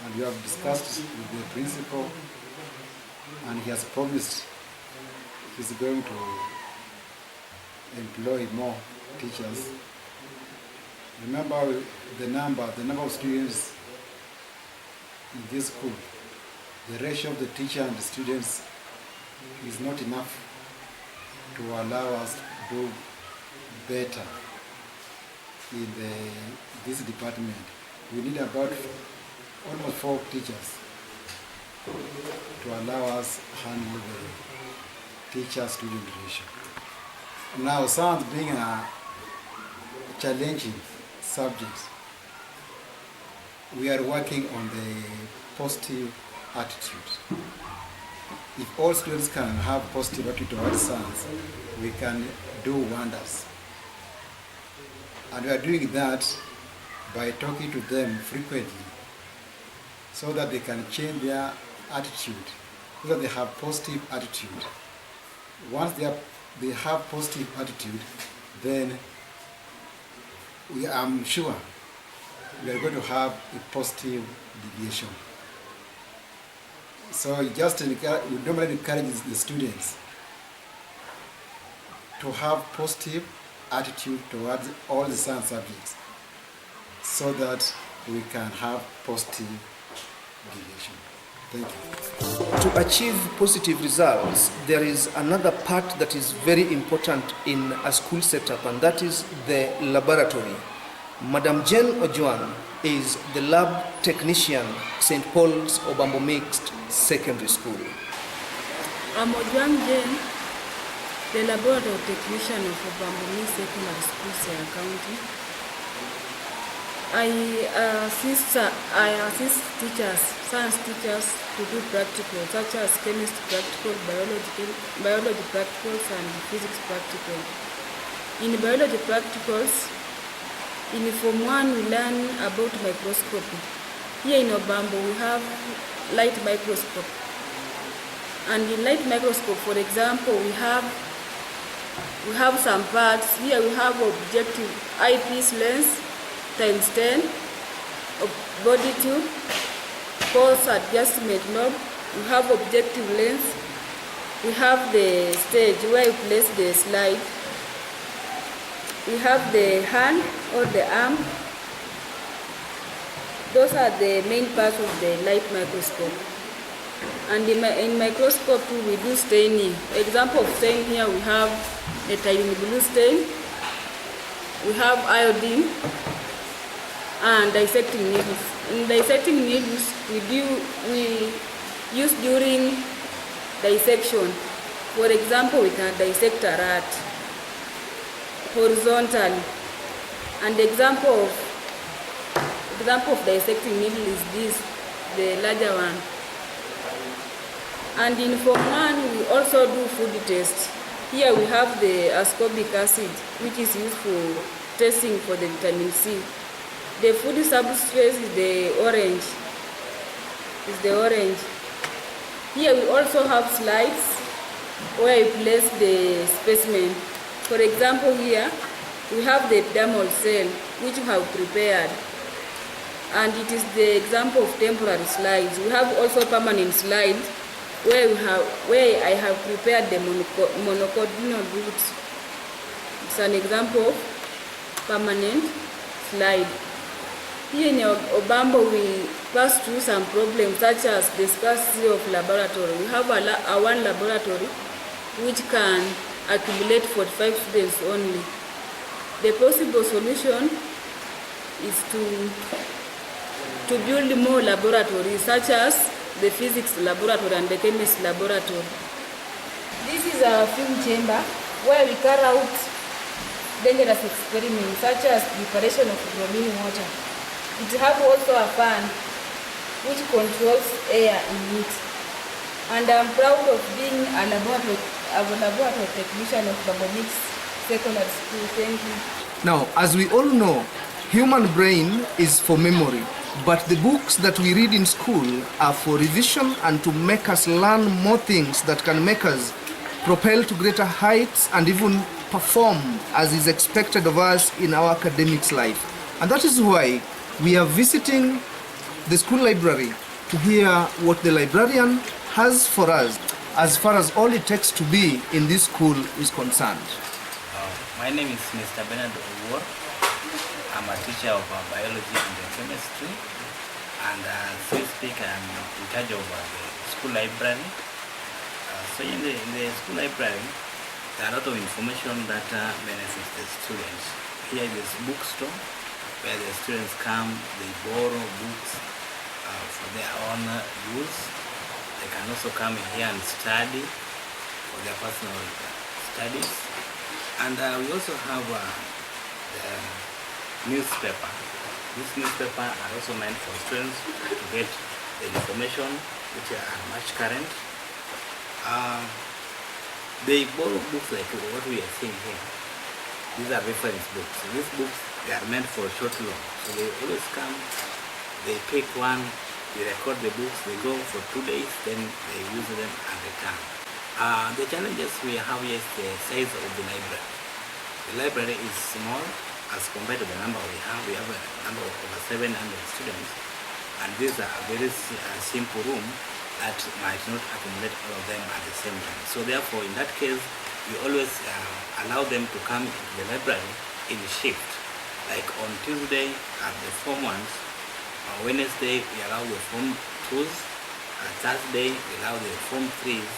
And we have discussed with the principal, and he has promised he's going to employ more teachers. Remember the number of students in this school, the ratio of the teacher and the students is not enough to allow us to do better in this department. We need about almost 4 teachers to allow us handle the teacher-student ratio. Now, science being a challenging subject, we are working on the positive attitude. If all students can have positive attitude towards science, we can do wonders. And we are doing that by talking to them frequently, so that they can change their attitude, so that they have positive attitude. Once they have positive attitude, then I'm sure we are going to have a positive deviation. So we normally encourage the students to have positive attitude towards all the science subjects, so that we can have positive deviation. Thank you. To achieve positive results, there is another part that is very important in a school setup, and that is the laboratory. Madam Jane Ojuang is the lab technician, St. Paul's Obambo Mixed Secondary School. I'm Ojuang Jane, the laboratory technician of Obambo Mixed Secondary School, Sierra County. I assist teachers, science teachers, to do practicals such as chemistry practical, biology practicals, and physics practical. In biology practicals, in Form 1 we learn about microscopy. Here in Obambo we have light microscope. And in light microscope, for example, we have some parts. Here we have objective eyepiece lens times 10, body tube, pulse adjustment knob, we have objective lens, we have the stage where you place the slide, we have the hand or the arm. Those are the main parts of the light microscope. And in microscope too, we do staining. Example of stain here, we have a tiny blue stain, we have iodine, and dissecting needles. In dissecting needles, we use during dissection. For example, we can dissect a rat horizontally. And the example of dissecting needle is this, the larger one. And in Form 1, we also do food test. Here we have the ascorbic acid, which is used for testing for the vitamin C. The food substrate is the orange. Here we also have slides where you place the specimen. For example, here we have the dermal cell, which we have prepared. And it is the example of temporary slides. We have also permanent slides where I have prepared the monocordinal roots. It's an example of permanent slide. Here in Obambo, we pass through some problems such as the scarcity of laboratory. We have one laboratory which can accumulate 45 students only. The possible solution is to build more laboratories such as the physics laboratory and the chemistry laboratory. This is our film chamber where we carry out dangerous experiments such as preparation of bromine water. It has also a fan which controls air in it. And I'm proud of being a laboratory technician of Obambo Mix Secondary School. Thank you. Now, as we all know, human brain is for memory, but the books that we read in school are for revision and to make us learn more things that can make us propel to greater heights and even perform as is expected of us in our academics life. And that is why we are visiting the school library to hear what the librarian has for us as far as all it takes to be in this school is concerned. My name is Mr. Bernard Owuor. I'm a teacher of biology and chemistry, and so to speak, I'm in charge of the school library. So in the school library, there are a lot of information that benefits the students. Here is bookstore, where the students come, they borrow books for their own use. They can also come here and study for their personal studies. And we also have the newspaper. This newspaper are also meant for students to get the information which are much current. They borrow books like what we are seeing here. These are reference books. These books, they are meant for short loan. So they always come, they pick one, they record the books, they go for 2 days, then they use them and return. The challenges we have here is the size of the library. The library is small as compared to the number we have. We have a number of over 700 students, and these are a very simple room that might not accumulate all of them at the same time. So therefore, in that case, we always allow them to come into the library in shift. Like on Tuesday at the Form 1s, on Wednesday we allow the Form 2s, Thursday we allow the Form 3s,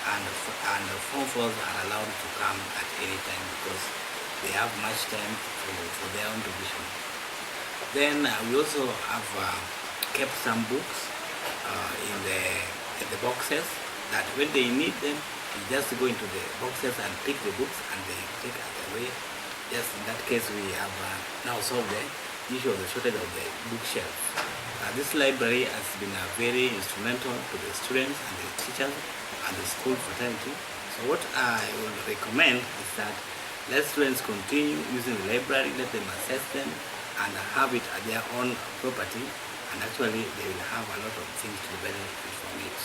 and the Form 4s are allowed to come at any time because they have much time for their own revision. Then we also have kept some books in the boxes that when they need them, you just go into the boxes and pick the books and they take it away. Yes, in that case we have now solved the issue of the shortage of the bookshelf. This library has been very instrumental to the students and the teachers and the school fraternity. So what I would recommend is that let students continue using the library, let them access them and have it at their own property, and actually they will have a lot of things to benefit from it.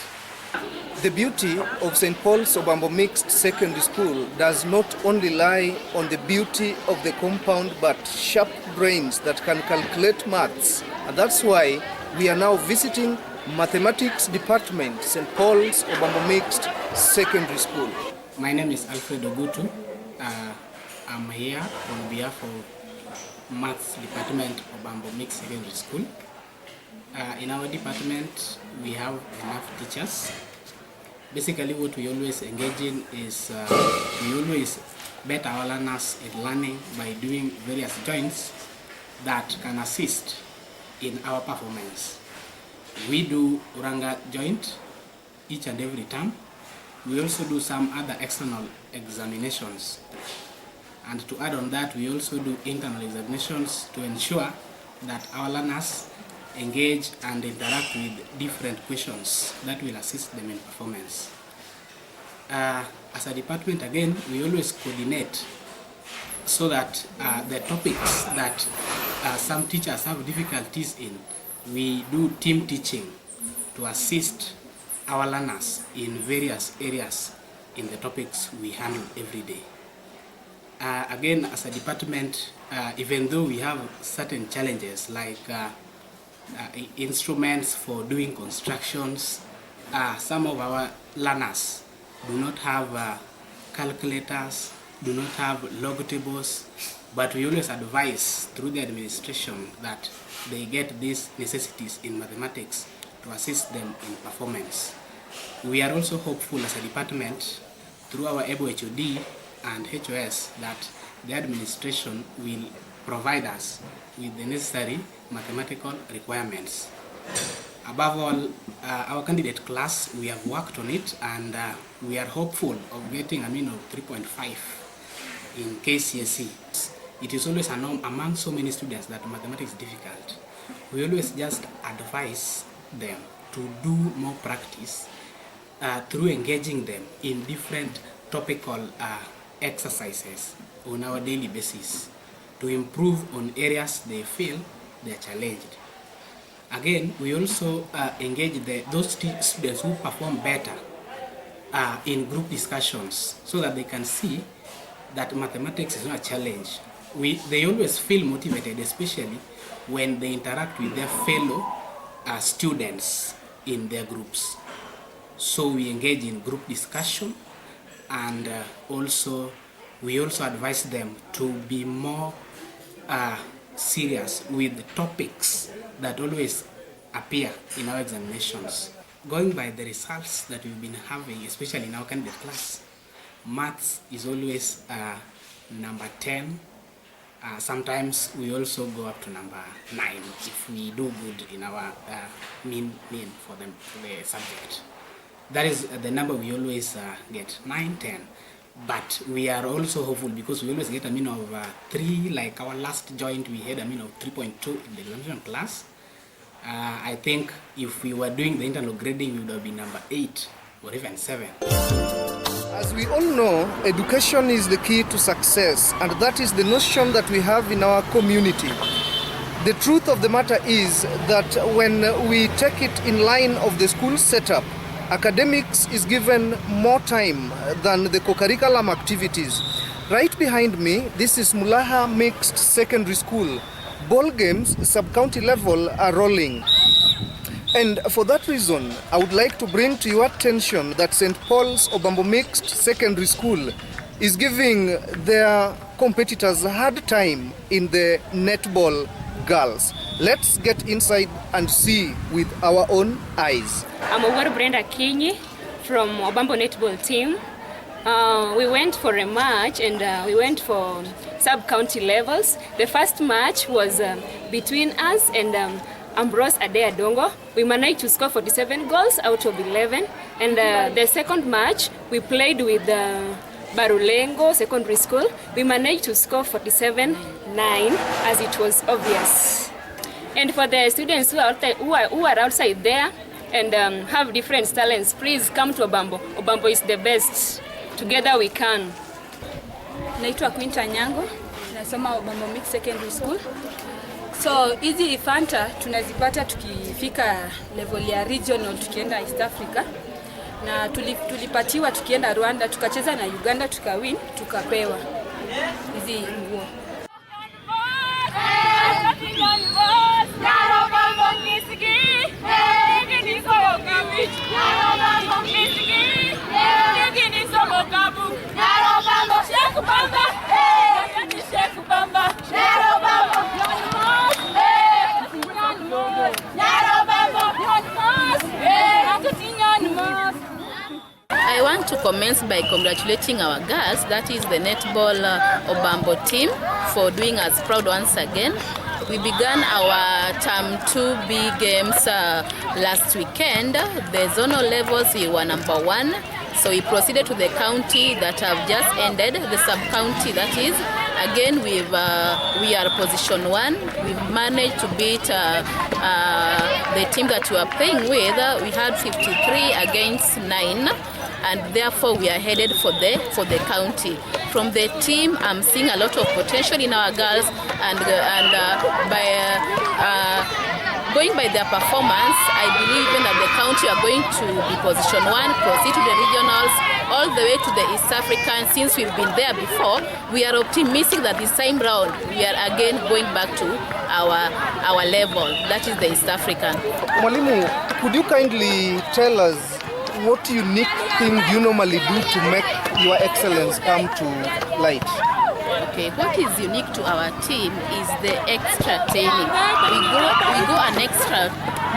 The beauty of St. Paul's Obambo Mixed Secondary School does not only lie on the beauty of the compound but sharp brains that can calculate maths, and that's why we are now visiting Mathematics Department, St. Paul's Obambo Mixed Secondary School. My name is Alfred Ogutu. I'm here on behalf of Maths Department Obambo Mixed Secondary School. In our department, we have enough teachers. Basically, what we always engage in is we always better our learners in learning by doing various joints that can assist in our performance. We do Uranga joint each and every term. We also do some other external examinations. And to add on that, we also do internal examinations to ensure that our learners engage and interact with different questions that will assist them in performance. As a department, again, we always coordinate so that the topics that some teachers have difficulties in, we do team teaching to assist our learners in various areas in the topics we handle every day. Again, as a department, even though we have certain challenges like instruments for doing constructions, some of our learners do not have calculators, do not have log tables, but we always advise through the administration that they get these necessities in mathematics to assist them in performance. We are also hopeful as a department through our ABO HOD and HOS that the administration will provide us with the necessary mathematical requirements. Above all, our candidate class, we have worked on it, and we are hopeful of getting a mean of 3.5 in KCSE. It is always a norm among so many students that mathematics is difficult. We always just advise them to do more practice through engaging them in different topical exercises on our daily basis to improve on areas they feel they are challenged. Again, we also engage those students who perform better in group discussions so that they can see that mathematics is not a challenge. They always feel motivated, especially when they interact with their fellow students in their groups. So we engage in group discussion, and we also advise them to be more serious with the topics that always appear in our examinations. Going by the results that we've been having, especially in our candidate class, maths is always number 10. Sometimes we also go up to number 9 if we do good in our mean for the subject. That is the number we always get, 9, 10. But we are also hopeful because we always get a mean of 3, like our last joint we had a mean of 3.2 in the examination class. I think if we were doing the internal grading, we would have been number 8 or even 7. As we all know, education is the key to success, and that is the notion that we have in our community. The truth of the matter is that when we take it in line of the school setup, academics is given more time than the co-curriculum activities. Right behind me, this is Mulaha Mixed Secondary School. Ball games, sub-county level, are rolling. And for that reason, I would like to bring to your attention that St. Paul's Obambo Mixed Secondary School is giving their competitors a hard time in the netball girls. Let's get inside and see with our own eyes. I'm Owar Brenda Kinyi from Obambo netball team. We went for a match, and we went for sub-county levels. The first match was between us and Ambrose Adea Dongo. We managed to score 47 goals out of 11. And the second match, we played with Barulengo Secondary School. We managed to score 47-9, as it was obvious. And for the students who are outside there and have different talents, please come to Obambo. Obambo is the best. Together we can. Naitwa Quinta Nyango, nasoma Obambo Mixed Secondary School. So hizi Fanta tunazipata tukifika level ya regional, tukienda East Africa, na tulipatiwa tukienda Rwanda, tukacheza na Uganda, tukawin, tukapewa hizi nguo. I want to commence by congratulating our girls, that is the netball Obambo team, for doing us proud once again. We began our term 2B games last weekend. The zonal levels we were number 1. So we proceeded to the county that have just ended, the sub-county that is, Again, we are position 1. We've managed to beat the team that we are playing with. We had 53 against 9, and therefore we are headed for the county. From the team, I'm seeing a lot of potential in our girls, and going by their performance, I believe even that the county are going to be position 1, proceed to the regionals, all the way to the East African. Since we've been there before, we are optimistic that this time round we are again going back to our level, that is the East African. Mwalimu, could you kindly tell us what unique thing you normally do to make your excellence come to light? Okay, what is unique to our team is the extra training. We go an extra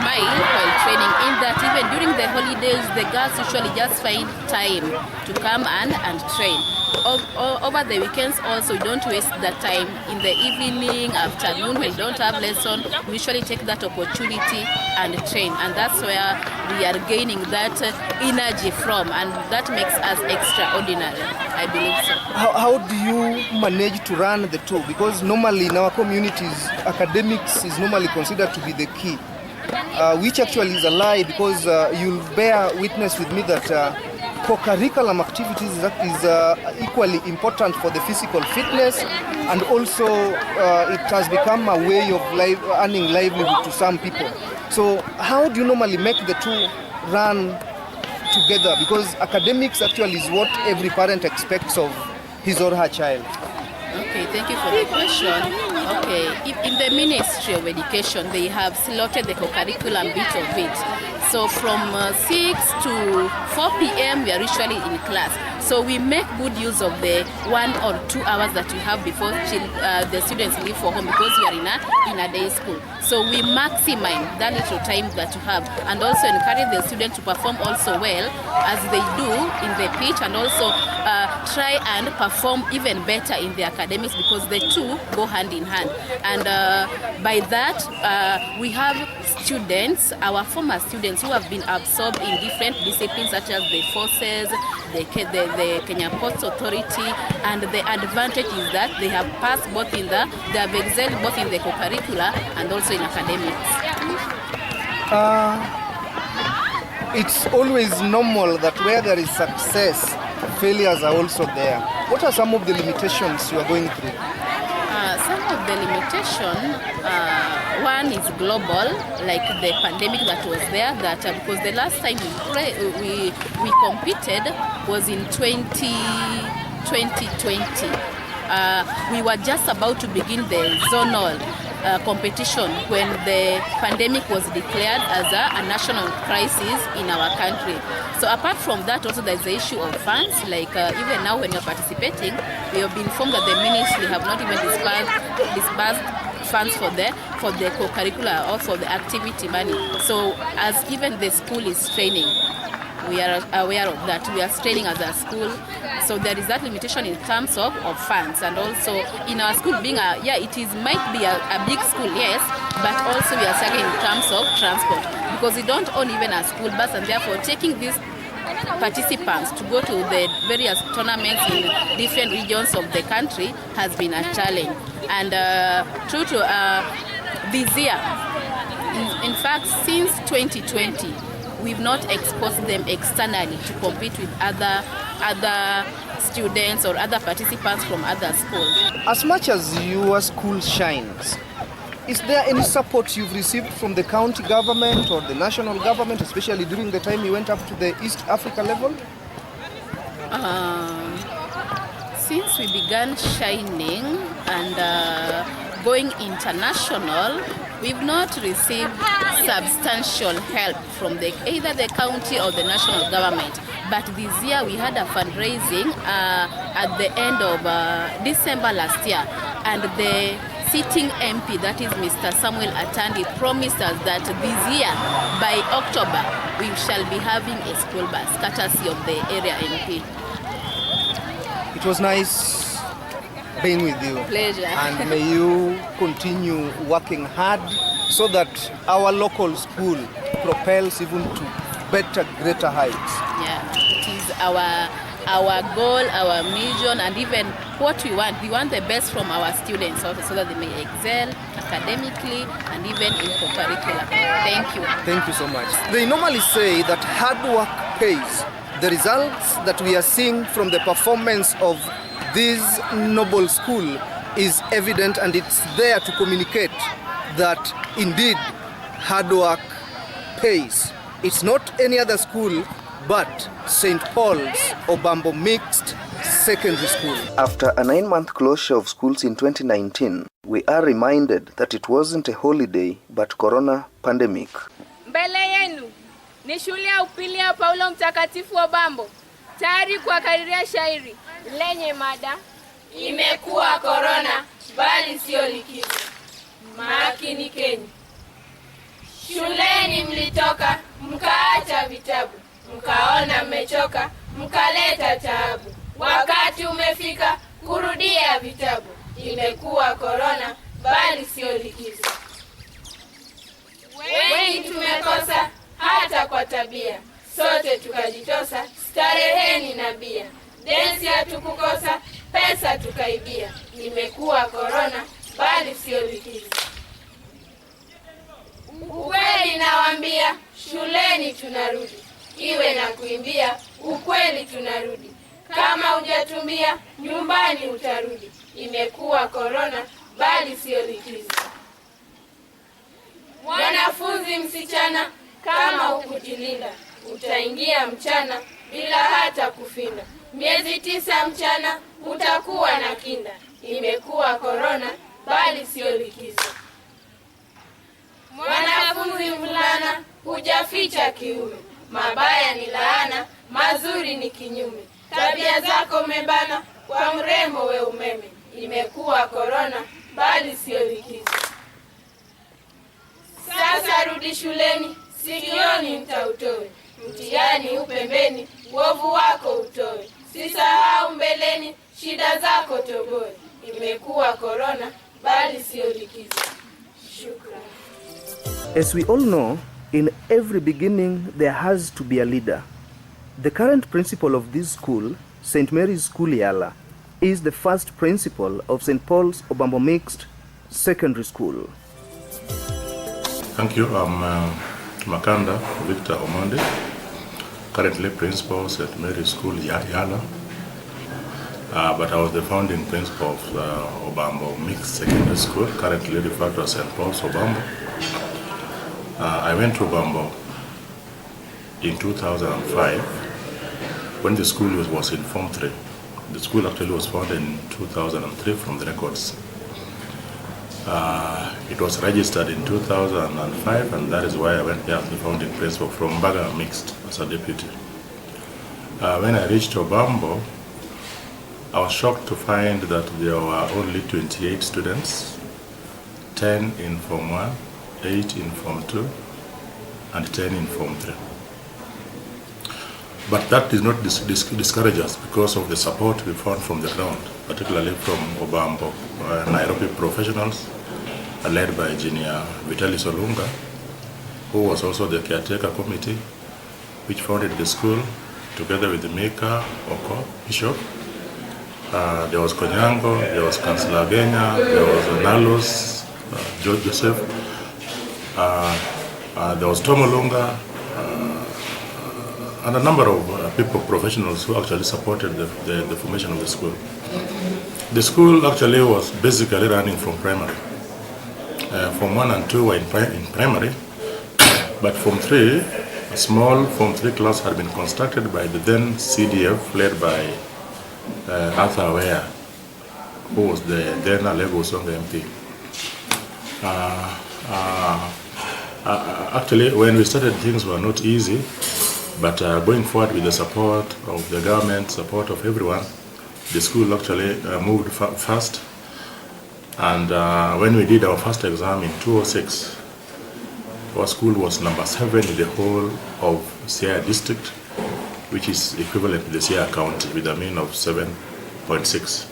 mile while training, in that even during the holidays, the girls usually just find time to come and train. Over the weekends also, we don't waste that time. In the evening, afternoon, when we don't have lesson, we usually take that opportunity and train, and that's where we are gaining that energy from, and that makes us extraordinary, I believe so. How do you manage to run the two? Because normally in our communities, academics is normally considered to be the key, which actually is a lie, because you'll bear witness with me that co-curriculum activities is equally important for the physical fitness, and also it has become a way of earning livelihood to some people. So how do you normally make the two run together? Because academics actually is what every parent expects of his or her child. Okay, thank you for the question. Okay, in the Ministry of Education, they have slotted the co-curriculum bit of it. So from 6 to 4 p.m. we are usually in class. So we make good use of the 1 or 2 hours that we have before the students leave for home, because we are in a day school. So we maximize that little time that we have, and also encourage the students to perform also well as they do in the pitch, and also try and perform even better in the academics, because the two go hand in hand. And by that, we have students, our former students, who have been absorbed in different disciplines such as the forces, the Kenya Ports Authority, and the advantage is that they have passed both they have excelled both in the co-curricular and also in academics. It's always normal that where there is success, failures are also there. What are some of the limitations you are going through? Some of the limitations, one is global, like the pandemic that was there, because the last time we competed was in 2020. We were just about to begin the zonal competition when the pandemic was declared as a national crisis in our country. So apart from that, also there's the issue of funds. Like even now when we're participating, we have been informed that the ministry have not even disbursed funds for the co-curricular or for the activity money. So as even the school is training, we are aware of that. We are training as a school, so there is that limitation in terms of funds, and also in our school being might be a big school, yes, but also we are struggling in terms of transport, because we don't own even a school bus, and therefore taking these participants to go to the various tournaments in different regions of the country has been a challenge. And true to this year, in fact, since 2020. We've not exposed them externally to compete with other students or other participants from other schools. As much as your school shines, is there any support you've received from the county government or the national government, especially during the time you went up to the East Africa level? Since we began shining and going international, we've not received substantial help from either the county or the national government. But this year we had a fundraising at the end of December last year, and the sitting MP, that is Mr. Samuel Atandi, promised us that this year, by October, we shall be having a school bus, courtesy of the area MP. It was nice being with you. Pleasure. And may you continue working hard so that our local school propels even to better, greater heights. Yeah, it is our our goal, our mission, and even what we want. We want the best from our students also, so that they may excel academically and even in co-curricular. Thank you. Thank you so much. They normally say that hard work pays. The results that we are seeing from the performance of this noble school is evident, and it's there to communicate that indeed hard work pays. It's not any other school but St. Paul's Obambo Mixed Secondary School. After a 9-month closure of schools in 2019, we are reminded that it wasn't a holiday but corona pandemic. Mbele yenu ni shule ya upili ya Paulo Mtakatifu Obambo, tayari kuwakariria shairi lenye mada imekuwa korona bali sio likizo. Makini Kenya. Shuleni mlitoka mkaacha vitabu, mkaona mmechoka mkaleta taabu. Wakati umefika kurudia vitabu, imekuwa korona bali sio likizo. Wengi tumekosa hata kwa tabia, sote tukajitosa stareheni na bia. Densi hatukukosa, pesa tukaibia, imekuwa korona bali sio likizo. Ukweli nawaambia, shuleni tunarudi, iwe na kuimbia, ukweli tunarudi. Kama hujatumbia, nyumbani utarudi, imekuwa korona bali sio likizo. Mwanafunzi msichana, kama hukujilinda, utaingia mchana bila hata kufinda. Miezi 9 mchana, utakuwa na kinda, imekuwa korona bali sio likizo. Mwanafunzi mvulana, hujaficha kiume, mabaya ni laana, mazuri ni kinyume. Tabia zako umebana, kwa mrembo we umeme, imekuwa korona bali sio likizo. Sasa rudi shuleni, sikioni mtautoe, mtihani upembeni, uovu wako utoe. Sisahau mbeleni, shida zako toboe, imekuwa korona bali sio likizo. Shukrani. As we all know, in every beginning there has to be a leader. The current principal of this school, St. Mary's School Yala, is the first principal of St. Paul's Obambo Mixed Secondary School. Thank you. I'm Makanda Victor Omonde, currently principal of St. Mary's School Yala, but I was the founding principal of Obambo Mixed Secondary School, currently referred to as St. Paul's Obambo. I went to Obambo in 2005 when the school was in Form 3. The school actually was founded in 2003 from the records. It was registered in 2005, and that is why I went there as the founding principal from Baga Mixed as a deputy. When I reached Obambo, I was shocked to find that there were only 28 students, 10 in Form 1, 8 in Form 2, and 10 in Form 3. But that did not discourage us because of the support we found from the ground, particularly from Obambo, Nairobi professionals, led by Engineer Vitalis Olunga, who was also the caretaker committee, which founded the school together with the Mika Oko, Bishop. There was Konyango, there was Councillor Genya, there was Nalos, George Joseph, there was Tom Olunga, and a number of people, professionals, who actually supported the formation of the school. The school actually was basically running from primary. Form 1 and 2 were in primary, but Form 3, a small Form 3 class had been constructed by the then CDF, led by Arthur Ware, who was the then Lagos MP. Actually, when we started, things were not easy. But going forward with the support of the government, support of everyone, the school actually moved fast. And when we did our first exam in 2006, our school was number 7 in the whole of Siaya district, which is equivalent to the Siaya county with a mean of 7.6.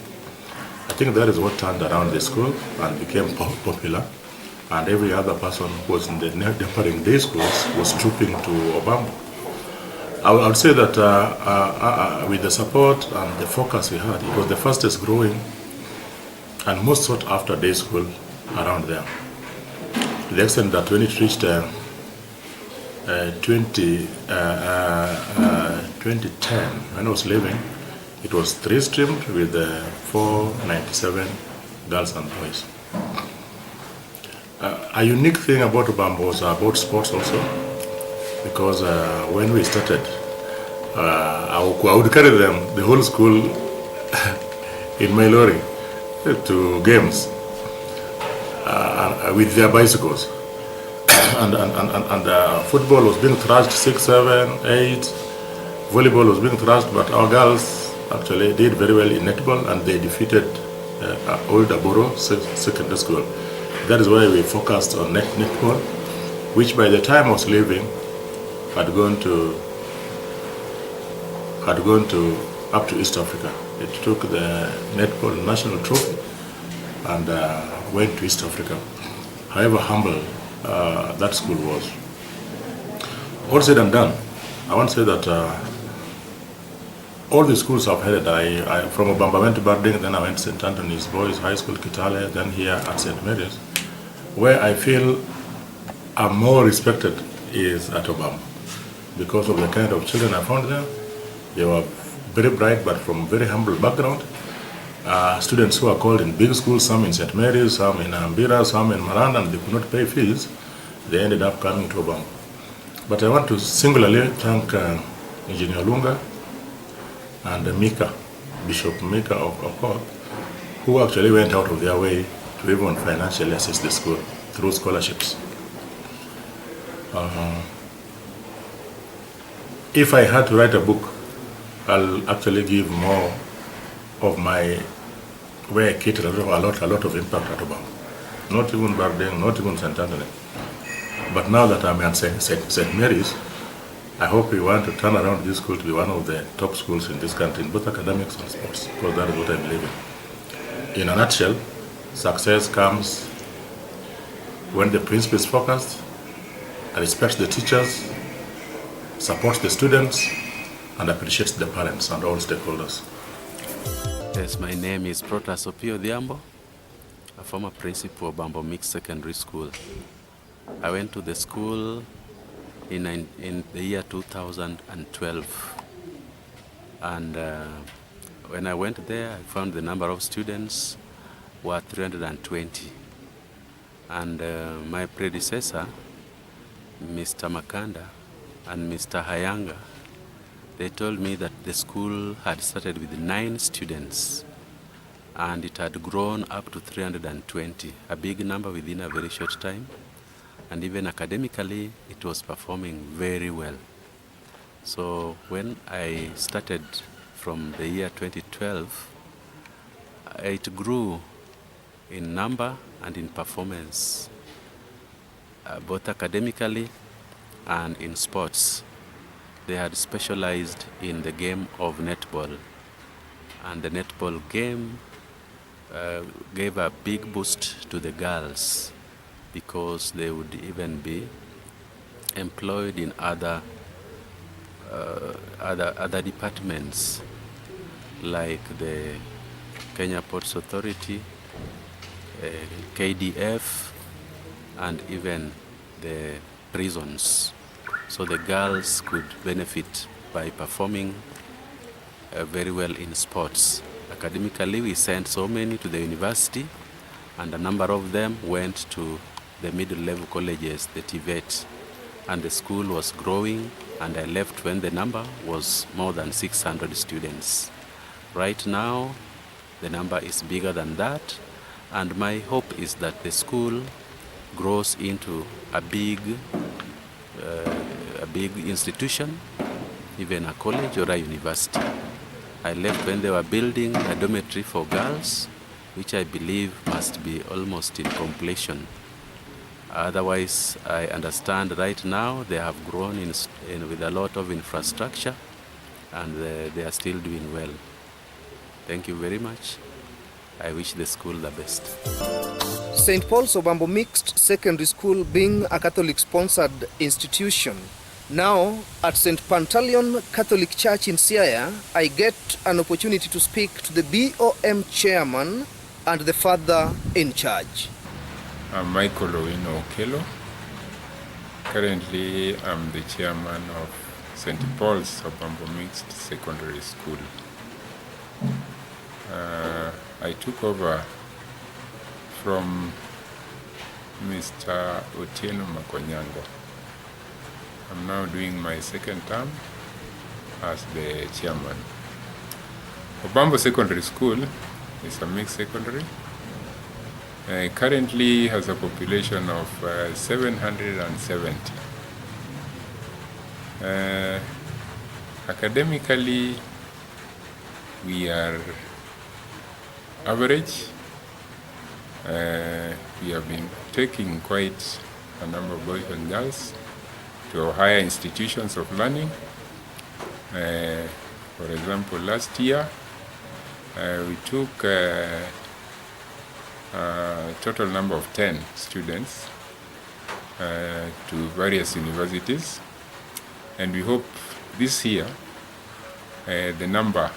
I think that is what turned around the school and became popular. And every other person who was in the neighboring day schools was trooping to Obambo. I would say that with the support and the focus we had, it was the fastest growing and most sought after day school around there. To the extent that when it reached 2010, when I was leaving, it was 3-streamed with 497 girls and boys. A unique thing about Obambo was about sports also, because when we started, I would carry them, the whole school, in my lorry to games with their bicycles. And football was being thrashed 6, 7, 8. Volleyball was being thrashed, but our girls actually did very well in netball, and they defeated Old Aboro Secondary School. That is why we focused on netball, which by the time I was leaving had gone to up to East Africa. It took the netball national trophy and went to East Africa. However humble that school was. All said and done, I want to say that all the schools I've headed, from Obambo I went to Barding, then I went to St. Anthony's Boys High School, Kitale, then here at St. Mary's. Where I feel I'm more respected is at Obambo because of the kind of children I found there. They were very bright but from very humble background. Students who are called in big schools, some in St. Mary's, some in Ambira, some in Maranda, and they could not pay fees. They ended up coming to Obambo. But I want to singularly thank Engineer Lunga and Mika, Bishop Mika of Okok, who actually went out of their way to even financially assist the school through scholarships. If I had to write a book, I'll actually give more of my where I created a lot of impact at Obambo. Not even Bardeng, not even St. Anthony. But now that I'm at St. Mary's, I hope we want to turn around this school to be one of the top schools in this country, in both academics and sports, because that is what I believe in. In a nutshell, success comes when the principal is focused, respects the teachers, supports the students, and appreciates the parents and all stakeholders. Yes, my name is Protas Opio Diambo, a former principal of Obambo Mixed Secondary School. I went to the school in the year 2012. And when I went there, I found the number of students were 320. And my predecessor, Mr. Makanda and Mr. Hayanga, they told me that the school had started with 9 students and it had grown up to 320, a big number within a very short time. And even academically, it was performing very well. So when I started from the year 2012, it grew in number and in performance, both academically and in sports. They had specialized in the game of netball, and the netball game gave a big boost to the girls because they would even be employed in other departments like the Kenya Ports Authority, KDF, and even the prisons. So the girls could benefit by performing very well in sports. Academically, we sent so many to the university, and a number of them went to the middle-level colleges, the TVET, and the school was growing, and I left when the number was more than 600 students. Right now, the number is bigger than that, and my hope is that the school grows into a big institution, even a college or a university. I left when they were building a dormitory for girls, which I believe must be almost in completion. Otherwise, I understand right now they have grown with a lot of infrastructure, and they are still doing well. Thank you very much. I wish the school the best. St. Paul's Obambo Mixed Secondary School, being a Catholic-sponsored institution, Now, at St. Pantaleon Catholic Church in Siaya, I get an opportunity to speak to the BOM chairman and the father in charge. I'm Michael Owino Okelo. Currently, I'm the chairman of St. Paul's Obambo Mixed Secondary School. I took over from Mr. Otieno Makonyango. I'm now doing my second term as the chairman. Obambo Secondary School is a mixed secondary. Currently has a population of 770. Academically, we are average. We have been taking quite a number of boys and girls to higher institutions of learning. For example, last year we took a total number of 10 students to various universities, and we hope this year the number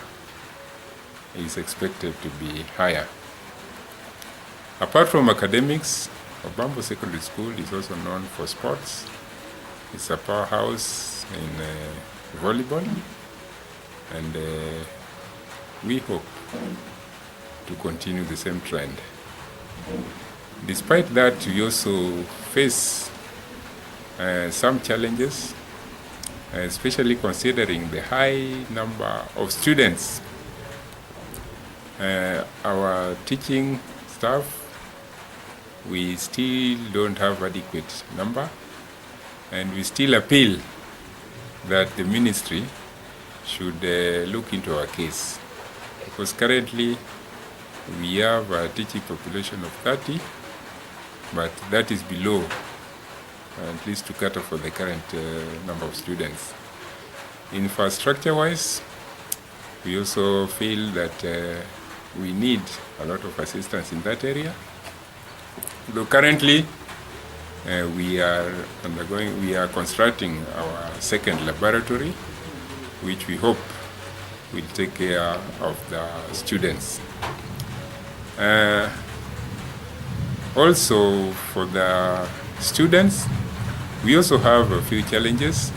is expected to be higher. Apart from academics, Obambo Secondary School is also known for sports. It's a powerhouse in volleyball, and we hope to continue the same trend. Despite that, we also face some challenges, especially considering the high number of students. Our teaching staff, we still don't have adequate number, and we still appeal that the ministry should look into our case, because currently we have a teaching population of 30, but that is below, at least to cater for the current number of students. Infrastructure-wise, we also feel that we need a lot of assistance in that area. Though currently we are constructing our second laboratory, which we hope will take care of the students. Also, for the students, we also have a few challenges,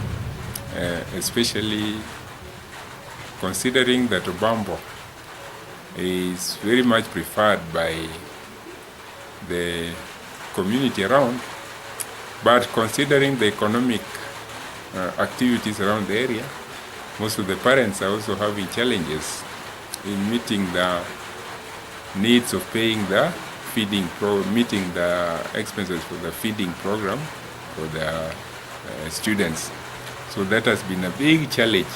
especially considering that Obambo is very much preferred by the community around, but considering the economic activities around the area, most of the parents are also having challenges in meeting the needs of paying the meeting the expenses for the feeding program for the students. So that has been a big challenge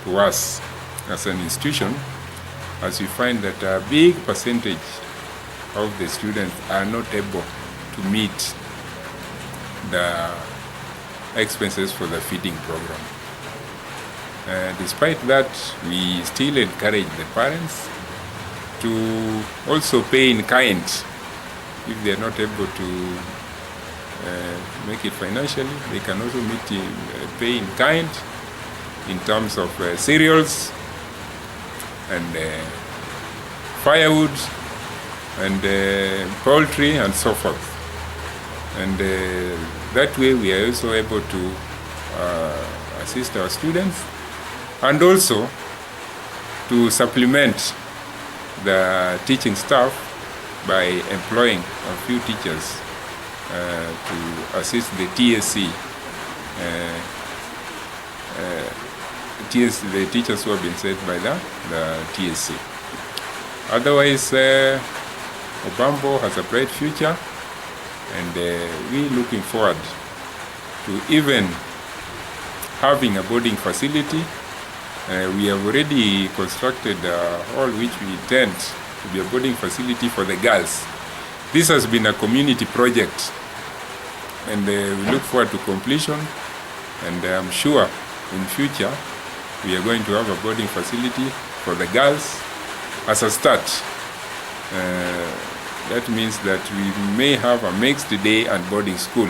to us as an institution, as we find that a big percentage of the students are not able to meet the expenses for the feeding program. Despite that, we still encourage the parents to also pay in kind if they are not able to make it financially. They can also pay in kind in terms of cereals and firewood and poultry and so forth. And that way we are also able to assist our students, and also to supplement the teaching staff by employing a few teachers to assist the TSC, the teachers who have been set by the TSC. Otherwise, Obambo has a bright future, and we're looking forward to even having a boarding facility. We have already constructed a hall which we intend to be a boarding facility for the girls. This has been a community project, and we look forward to completion, and I'm sure in future we are going to have a boarding facility for the girls as a start. That means that we may have a mixed day and boarding school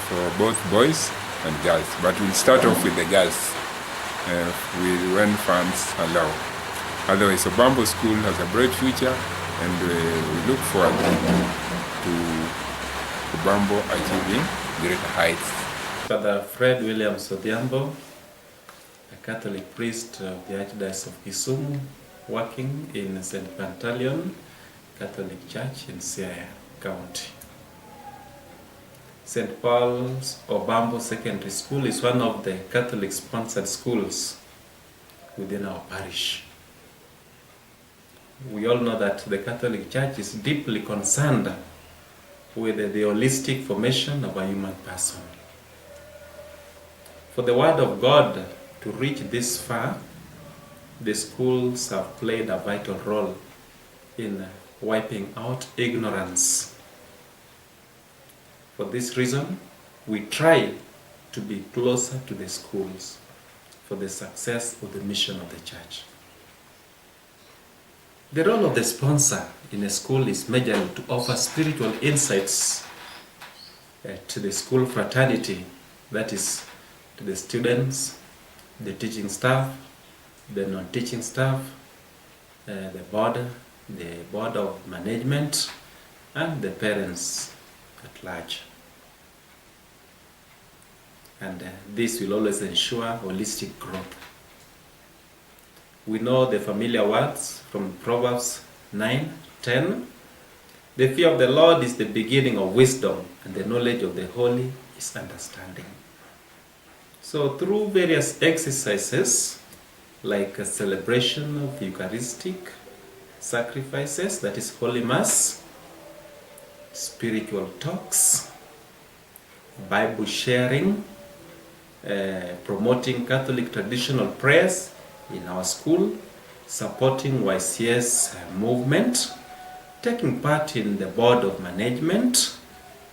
for both boys and girls. But we'll start off with the girls when funds allow. Otherwise, Obambo School has a bright future, and we look forward to Obambo achieving greater heights. Father Fred William Odhiambo, a Catholic priest of the Archdiocese of Kisumu, working in St. Pantaleon Catholic Church in Siaya County. St. Paul's Obambo Secondary School is one of the Catholic-sponsored schools within our parish. We all know that the Catholic Church is deeply concerned with the holistic formation of a human person. For the Word of God to reach this far, the schools have played a vital role in wiping out ignorance. For this reason, we try to be closer to the schools for the success of the mission of the church. The role of the sponsor in a school is majorly to offer spiritual insights to the school fraternity, that is, to the students, the teaching staff, the non-teaching staff, the board of management, and the parents at large. And this will always ensure holistic growth. We know the familiar words from Proverbs 9:10. The fear of the Lord is the beginning of wisdom, and the knowledge of the holy is understanding. So through various exercises, like a celebration of Eucharistic sacrifices, that is Holy Mass, spiritual talks, Bible sharing, promoting Catholic traditional prayers in our school, supporting YCS movement, taking part in the board of management,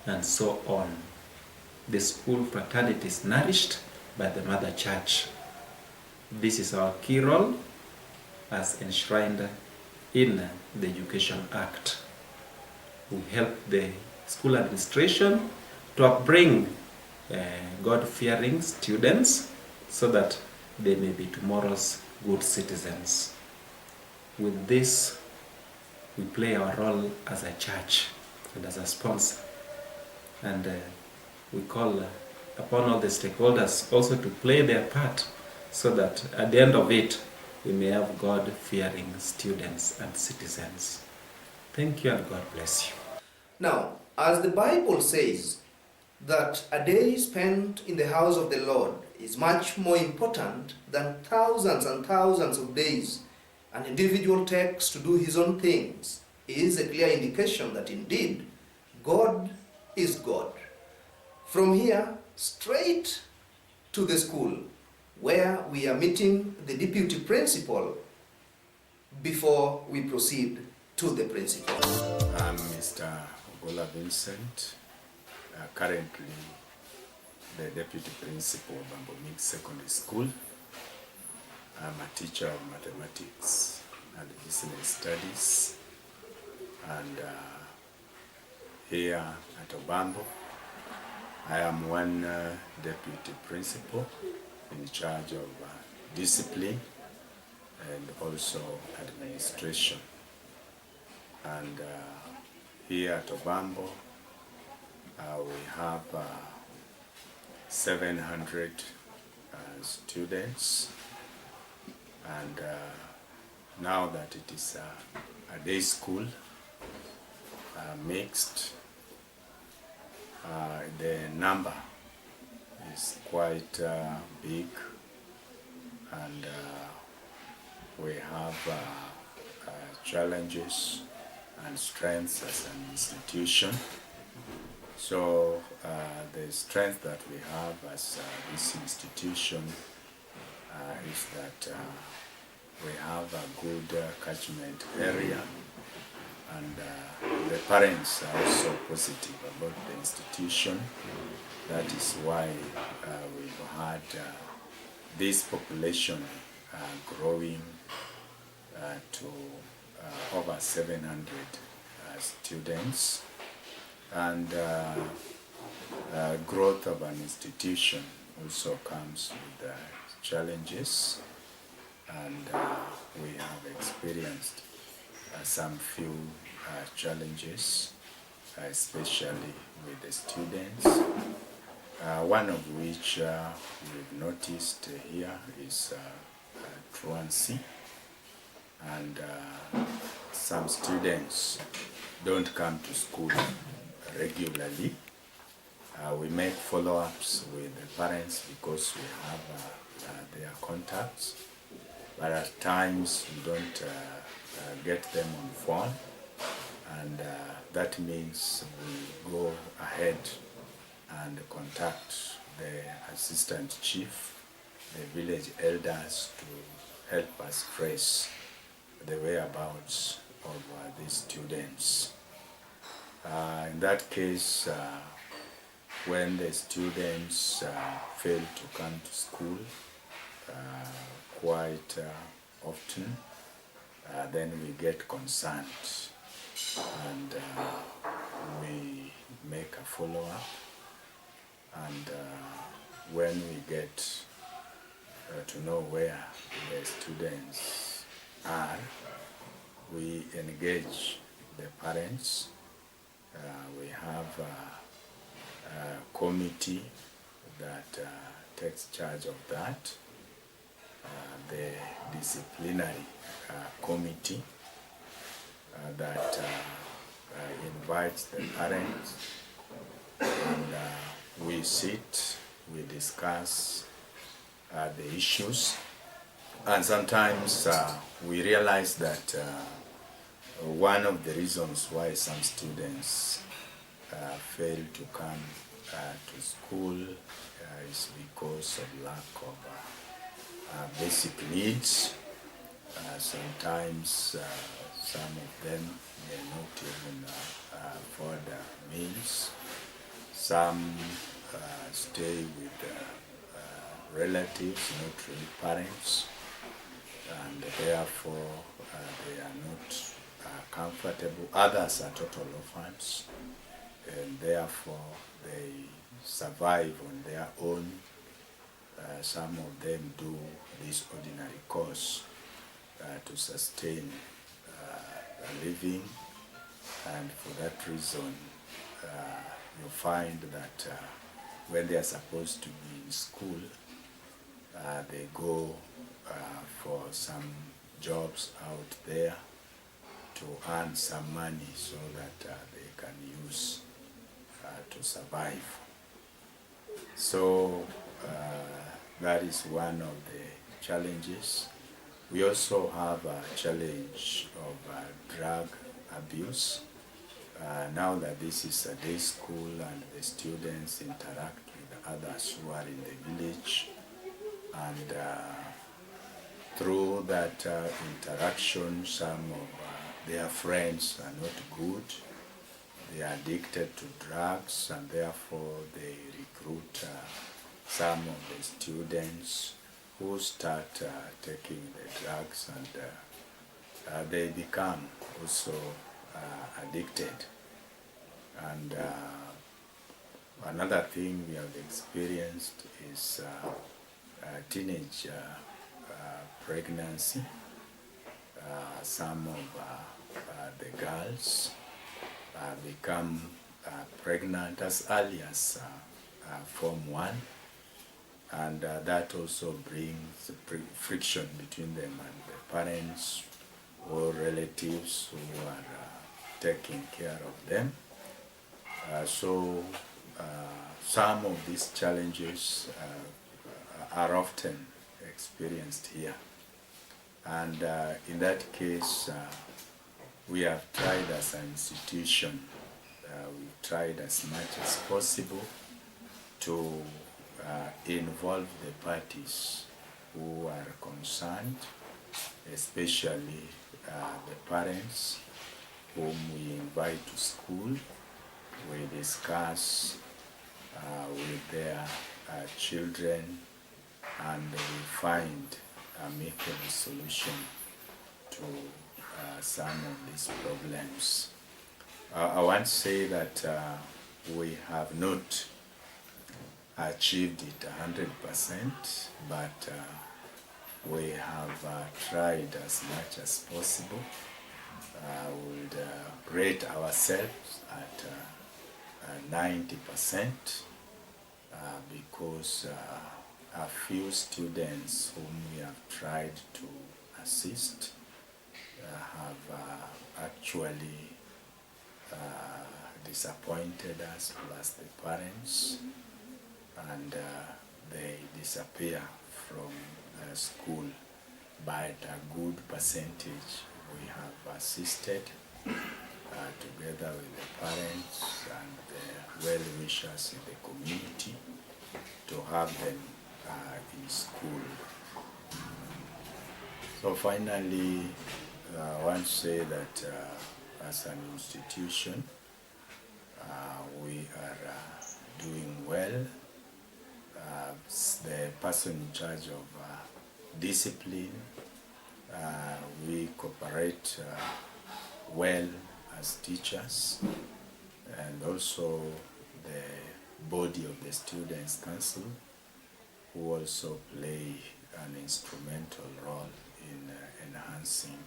and so on. The school fraternity is nourished by the Mother Church. This is our key role as enshrined in the Education Act. We help the school administration to upbring God-fearing students so that they may be tomorrow's good citizens. With this, we play our role as a church and as a sponsor. And we call upon all the stakeholders also to play their part so that at the end of it, we may have God-fearing students and citizens. Thank you and God bless you. Now, as the Bible says, that a day spent in the house of the Lord is much more important than thousands and thousands of days an individual takes to do his own things, is a clear indication that indeed God is God. From here, straight to the school, where we are meeting the deputy principal before we proceed to the principal. I'm Mr. Ogola Vincent, currently the deputy principal of Obambo Mixed Secondary School. I'm a teacher of mathematics and business studies, and here at Obambo, I am one deputy principal in charge of discipline and also administration. And here at Obambo, we have 700 students, and now that it is a day school, mixed, the number is quite big, and we have challenges and strengths as an institution. So the strength that we have as this institution is that we have a good catchment area, and the parents are also positive about the institution. That is why we've had this population growing to over 700 students, and growth of an institution also comes with challenges, and we have experienced some few challenges, especially with the students. One of which we've noticed here is truancy, and some students don't come to school regularly. We make follow-ups with the parents because we have their contacts, but at times we don't get them on phone, and that means we go ahead and contact the assistant chief, the village elders, to help us trace the whereabouts of these students. In that case, when the students fail to come to school quite often, then we get concerned, and we make a follow-up, and when we get to know where the students are, we engage the parents. We have a committee that takes charge of that, the disciplinary committee that invites the parents, and we sit, we discuss the issues, and sometimes we realize that one of the reasons why some students fail to come to school is because of lack of basic needs. Sometimes some of them may not even afford meals. Some stay with relatives, not really parents, and therefore they are not comfortable. Others are total orphans, and therefore they survive on their own. Some of them do this ordinary course to sustain a living, and for that reason you find that when they are supposed to be in school, they go for some jobs out there to earn some money so that they can use to survive. So that is one of the challenges. We also have a challenge of drug abuse. Now that this is a day school and the students interact with others who are in the village, and through that interaction, some of their friends are not good. They are addicted to drugs, and therefore they recruit some of the students who start taking the drugs, and they become also addicted. And another thing we have experienced is teenage pregnancy. Some of the girls become pregnant as early as Form 1, and that also brings friction between them and the parents or relatives who are taking care of them. So some of these challenges are often experienced here, and in that case we have tried as an institution, we've tried as much as possible to involve the parties who are concerned, especially the parents whom we invite to school. We discuss with their children, and we find a amicable solution to some of these problems. I want to say that we have not achieved it 100%, but we have tried as much as possible. We would rate ourselves at 90% because a few students whom we have tried to assist have actually disappointed us, plus the parents, and they disappear from school. But a good percentage we have assisted together with the parents and the well-wishers in the community to have them in school. So finally, I want to say that as an institution, we are doing well. The person in charge of discipline, we cooperate well as teachers, and also the body of the Students' Council, who also play an instrumental role in enhancing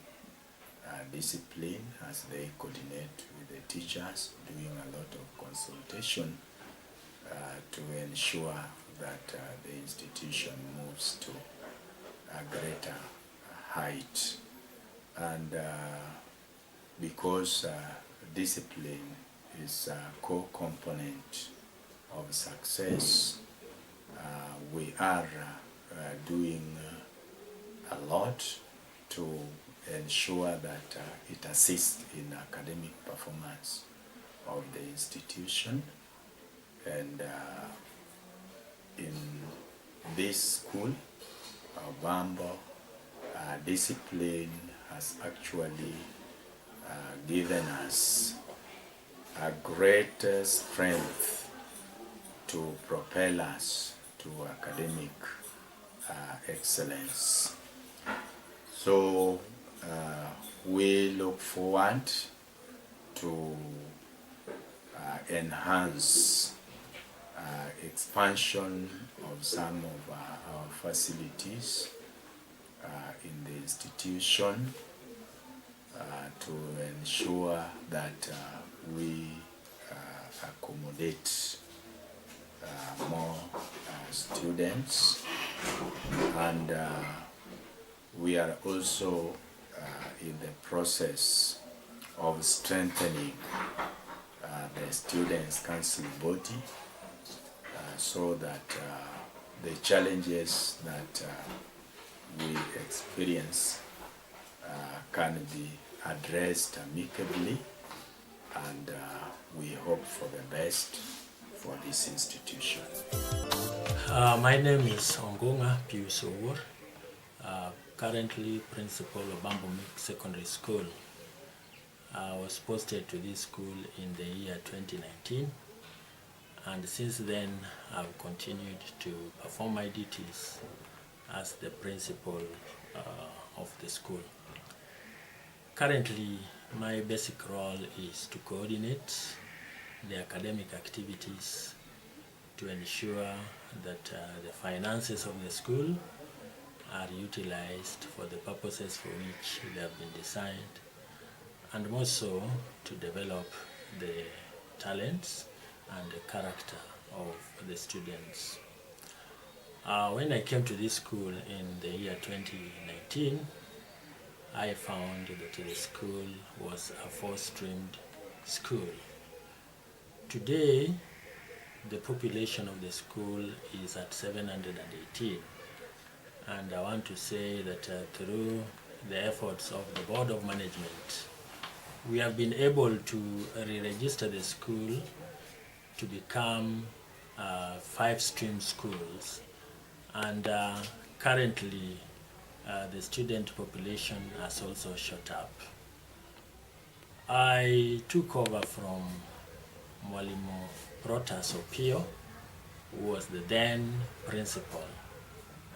discipline as they coordinate with the teachers, doing a lot of consultation to ensure that the institution moves to a greater height. And because discipline is a core component of success, we are doing a lot to ensure that it assists in academic performance of the institution. And in this school, Obambo, discipline has actually given us a great strength to propel us to academic excellence. So we look forward to enhance expansion of some of our facilities in the institution to ensure that we accommodate more students, and we are also in the process of strengthening the Students' Council body so that the challenges that we experience can be addressed amicably, and we hope for the best for this institution. My name is Ongunga Pius Owur, currently principal of Obambo Secondary School. I was posted to this school in the year 2019, and since then I've continued to perform my duties as the principal of the school. Currently, my basic role is to coordinate the academic activities to ensure that the finances of the school are utilized for the purposes for which they have been designed, and also to develop the talents and the character of the students. When I came to this school in the year 2019, I found that the school was a four-streamed school. Today, the population of the school is at 718, and I want to say that through the efforts of the Board of Management, we have been able to re-register the school to become 5-stream schools, and currently the student population has also shot up. I took over from Mwalimu Protas Opio, who was the then principal,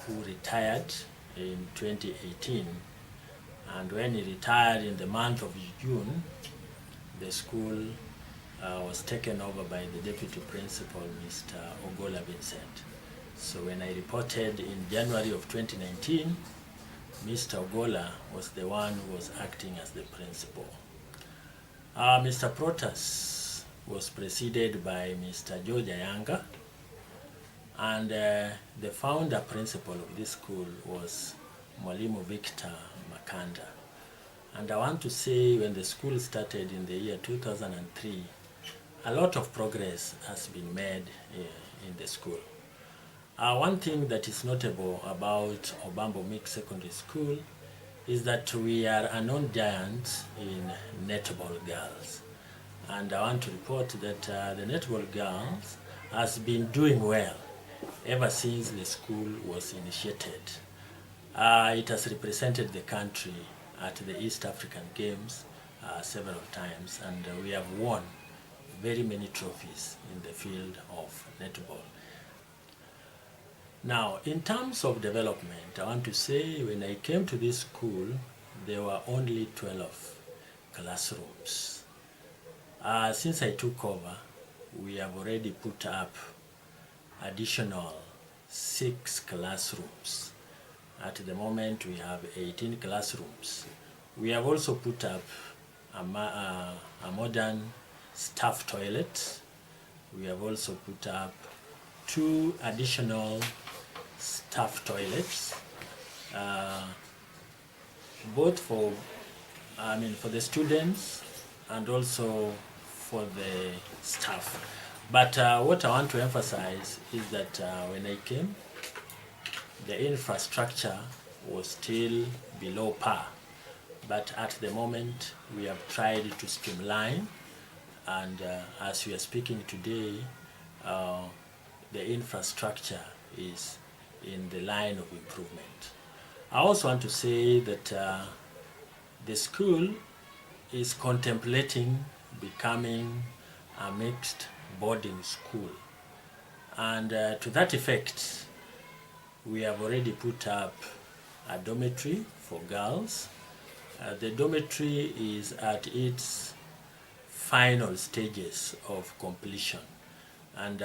who retired in 2018. And when he retired in the month of June, the school was taken over by the deputy principal, Mr. Ogola Vincent. So when I reported in January of 2019, Mr. Ogola was the one who was acting as the principal. Mr. Protas was preceded by Mr. George Ayanga, and the founder principal of this school was Mwalimu Victor Makanda. And I want to say when the school started in the year 2003, a lot of progress has been made in the school. One thing that is notable about Obambo Mixed Secondary School is that we are a known giant in netball girls. And I want to report that the netball girls has been doing well ever since the school was initiated. It has represented the country at the East African Games several times, and we have won very many trophies in the field of netball. Now, in terms of development, I want to say when I came to this school, there were only 12 classrooms. Since I took over, we have already put up additional 6 classrooms. At the moment, we have 18 classrooms. We have also put up a modern staff toilet. We have also put up 2 additional staff toilets, both for the students and also for the staff. But what I want to emphasize is that when I came, the infrastructure was still below par. But at the moment, we have tried to streamline, and as we are speaking today, the infrastructure is in the line of improvement. I also want to say that the school is contemplating becoming a mixed boarding school. And to that effect, we have already put up a dormitory for girls. The dormitory is at its final stages of completion. And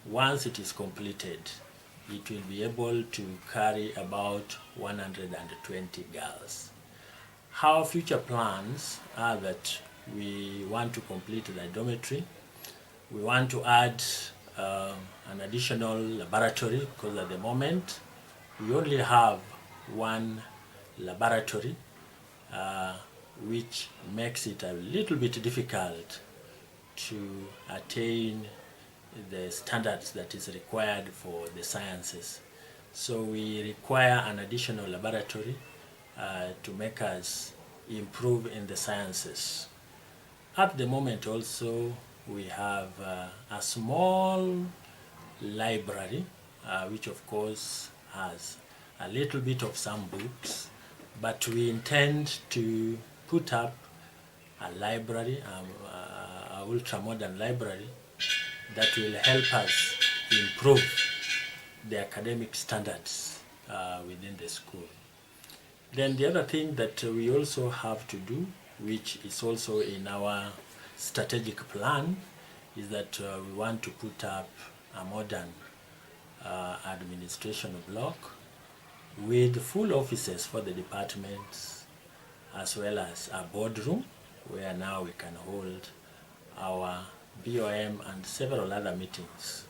once it is completed, it will be able to carry about 120 girls. Our future plans are that we want to complete the dormitory. We want to add an additional laboratory, because at the moment we only have 1 laboratory, which makes it a little bit difficult to attain the standards that is required for the sciences. So we require an additional laboratory to make us improve in the sciences. At the moment also, we have a small library, which of course has a little bit of some books, but we intend to put up a library, a ultra-modern library, that will help us improve the academic standards within the school. Then the other thing that we also have to do, which is also in our strategic plan, is that we want to put up a modern administration block with full offices for the departments, as well as a boardroom where now we can hold our BOM and several other meetings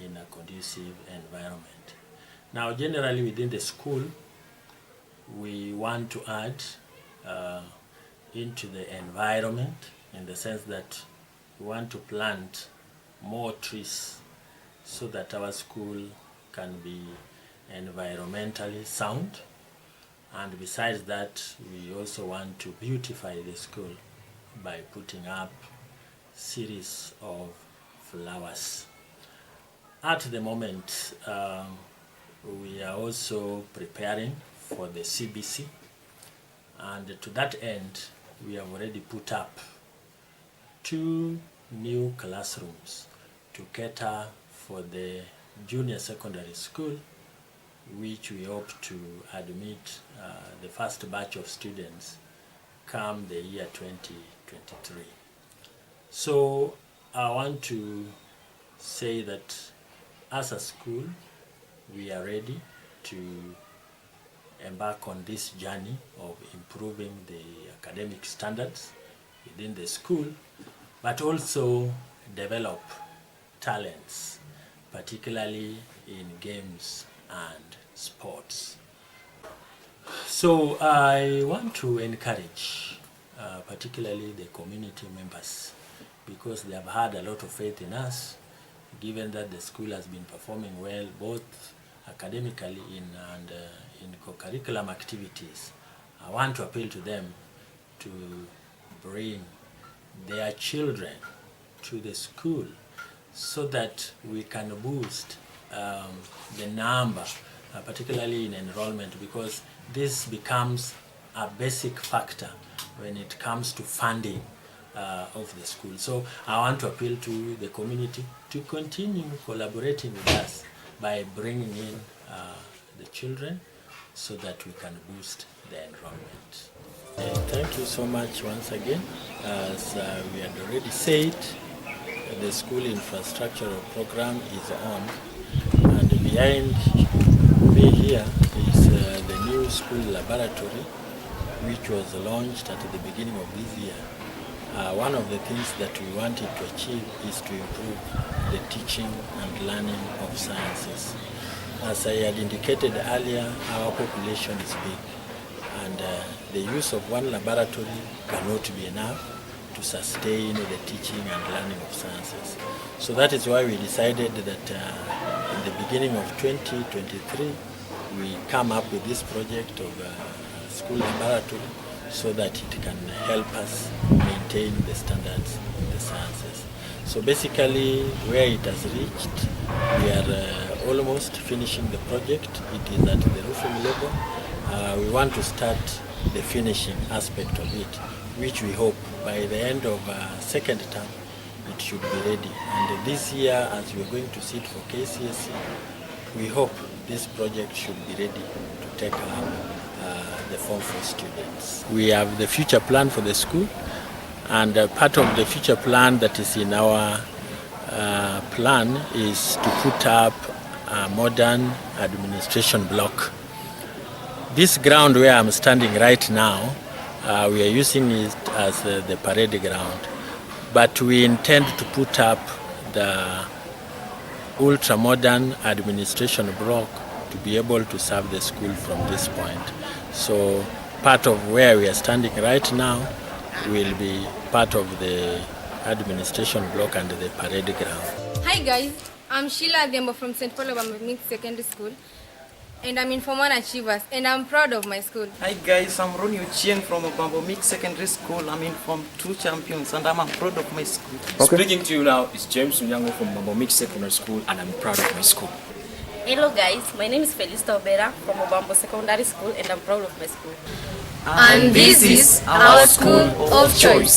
in a conducive environment. Now, generally within the school, we want to add into the environment, in the sense that we want to plant more trees so that our school can be environmentally sound. And besides that, we also want to beautify the school by putting up series of flowers. At the moment, we are also preparing for the CBC, and to that end, we have already put up 2 new classrooms to cater for the junior secondary school, which we hope to admit the first batch of students come the year 2023. So I want to say that as a school, we are ready to embark on this journey of improving the academic standards within the school, but also develop talents, particularly in games and sports. So I want to encourage particularly the community members, because they have had a lot of faith in us, given that the school has been performing well both academically and in co-curriculum activities. I want to appeal to them to bring their children to the school so that we can boost the number, particularly in enrollment, because this becomes a basic factor when it comes to funding of the school. So I want to appeal to the community to continue collaborating with us by bringing in the children so that we can boost the enrollment. Thank you so much once again. As we had already said, the school infrastructure program is on, and behind me here is the new school laboratory, which was launched at the beginning of this year. One of the things that we wanted to achieve is to improve the teaching and learning of sciences. As I had indicated earlier, our population is big, and the use of one laboratory cannot be enough to sustain the teaching and learning of sciences. So that is why we decided that in the beginning of 2023, we come up with this project of school laboratory so that it can help us maintain the standards in the sciences. So basically, where it has reached, we are almost finishing the project. It is at the roofing level. We want to start the finishing aspect of it, which we hope by the end of second term, it should be ready. And this year, as we are going to sit for KCSE, we hope this project should be ready to take up the Form 4 students. We have the future plan for the school, and part of the future plan that is in our plan is to put up a modern administration block. This ground where I'm standing right now, we are using it as the parade ground, but we intend to put up the ultra-modern administration block to be able to serve the school from this point. So part of where we are standing right now will be part of the administration block and the parade ground. Hi guys, I'm Sheila Obambo from St. Paul Obambo Mixed Secondary School, and I'm in Form 1 Achievers, and I'm proud of my school. Hi guys, I'm Ronnie Ochieng from Obambo Mixed Secondary School. I'm in Form 2 Champions, and I'm proud of my school. Okay. Speaking to you now is James Unyango from Obambo Mixed Secondary School, and I'm proud of my school. Hello guys, my name is Felista Obera from Obambo Secondary School, and I'm proud of my school. And this is our school of choice.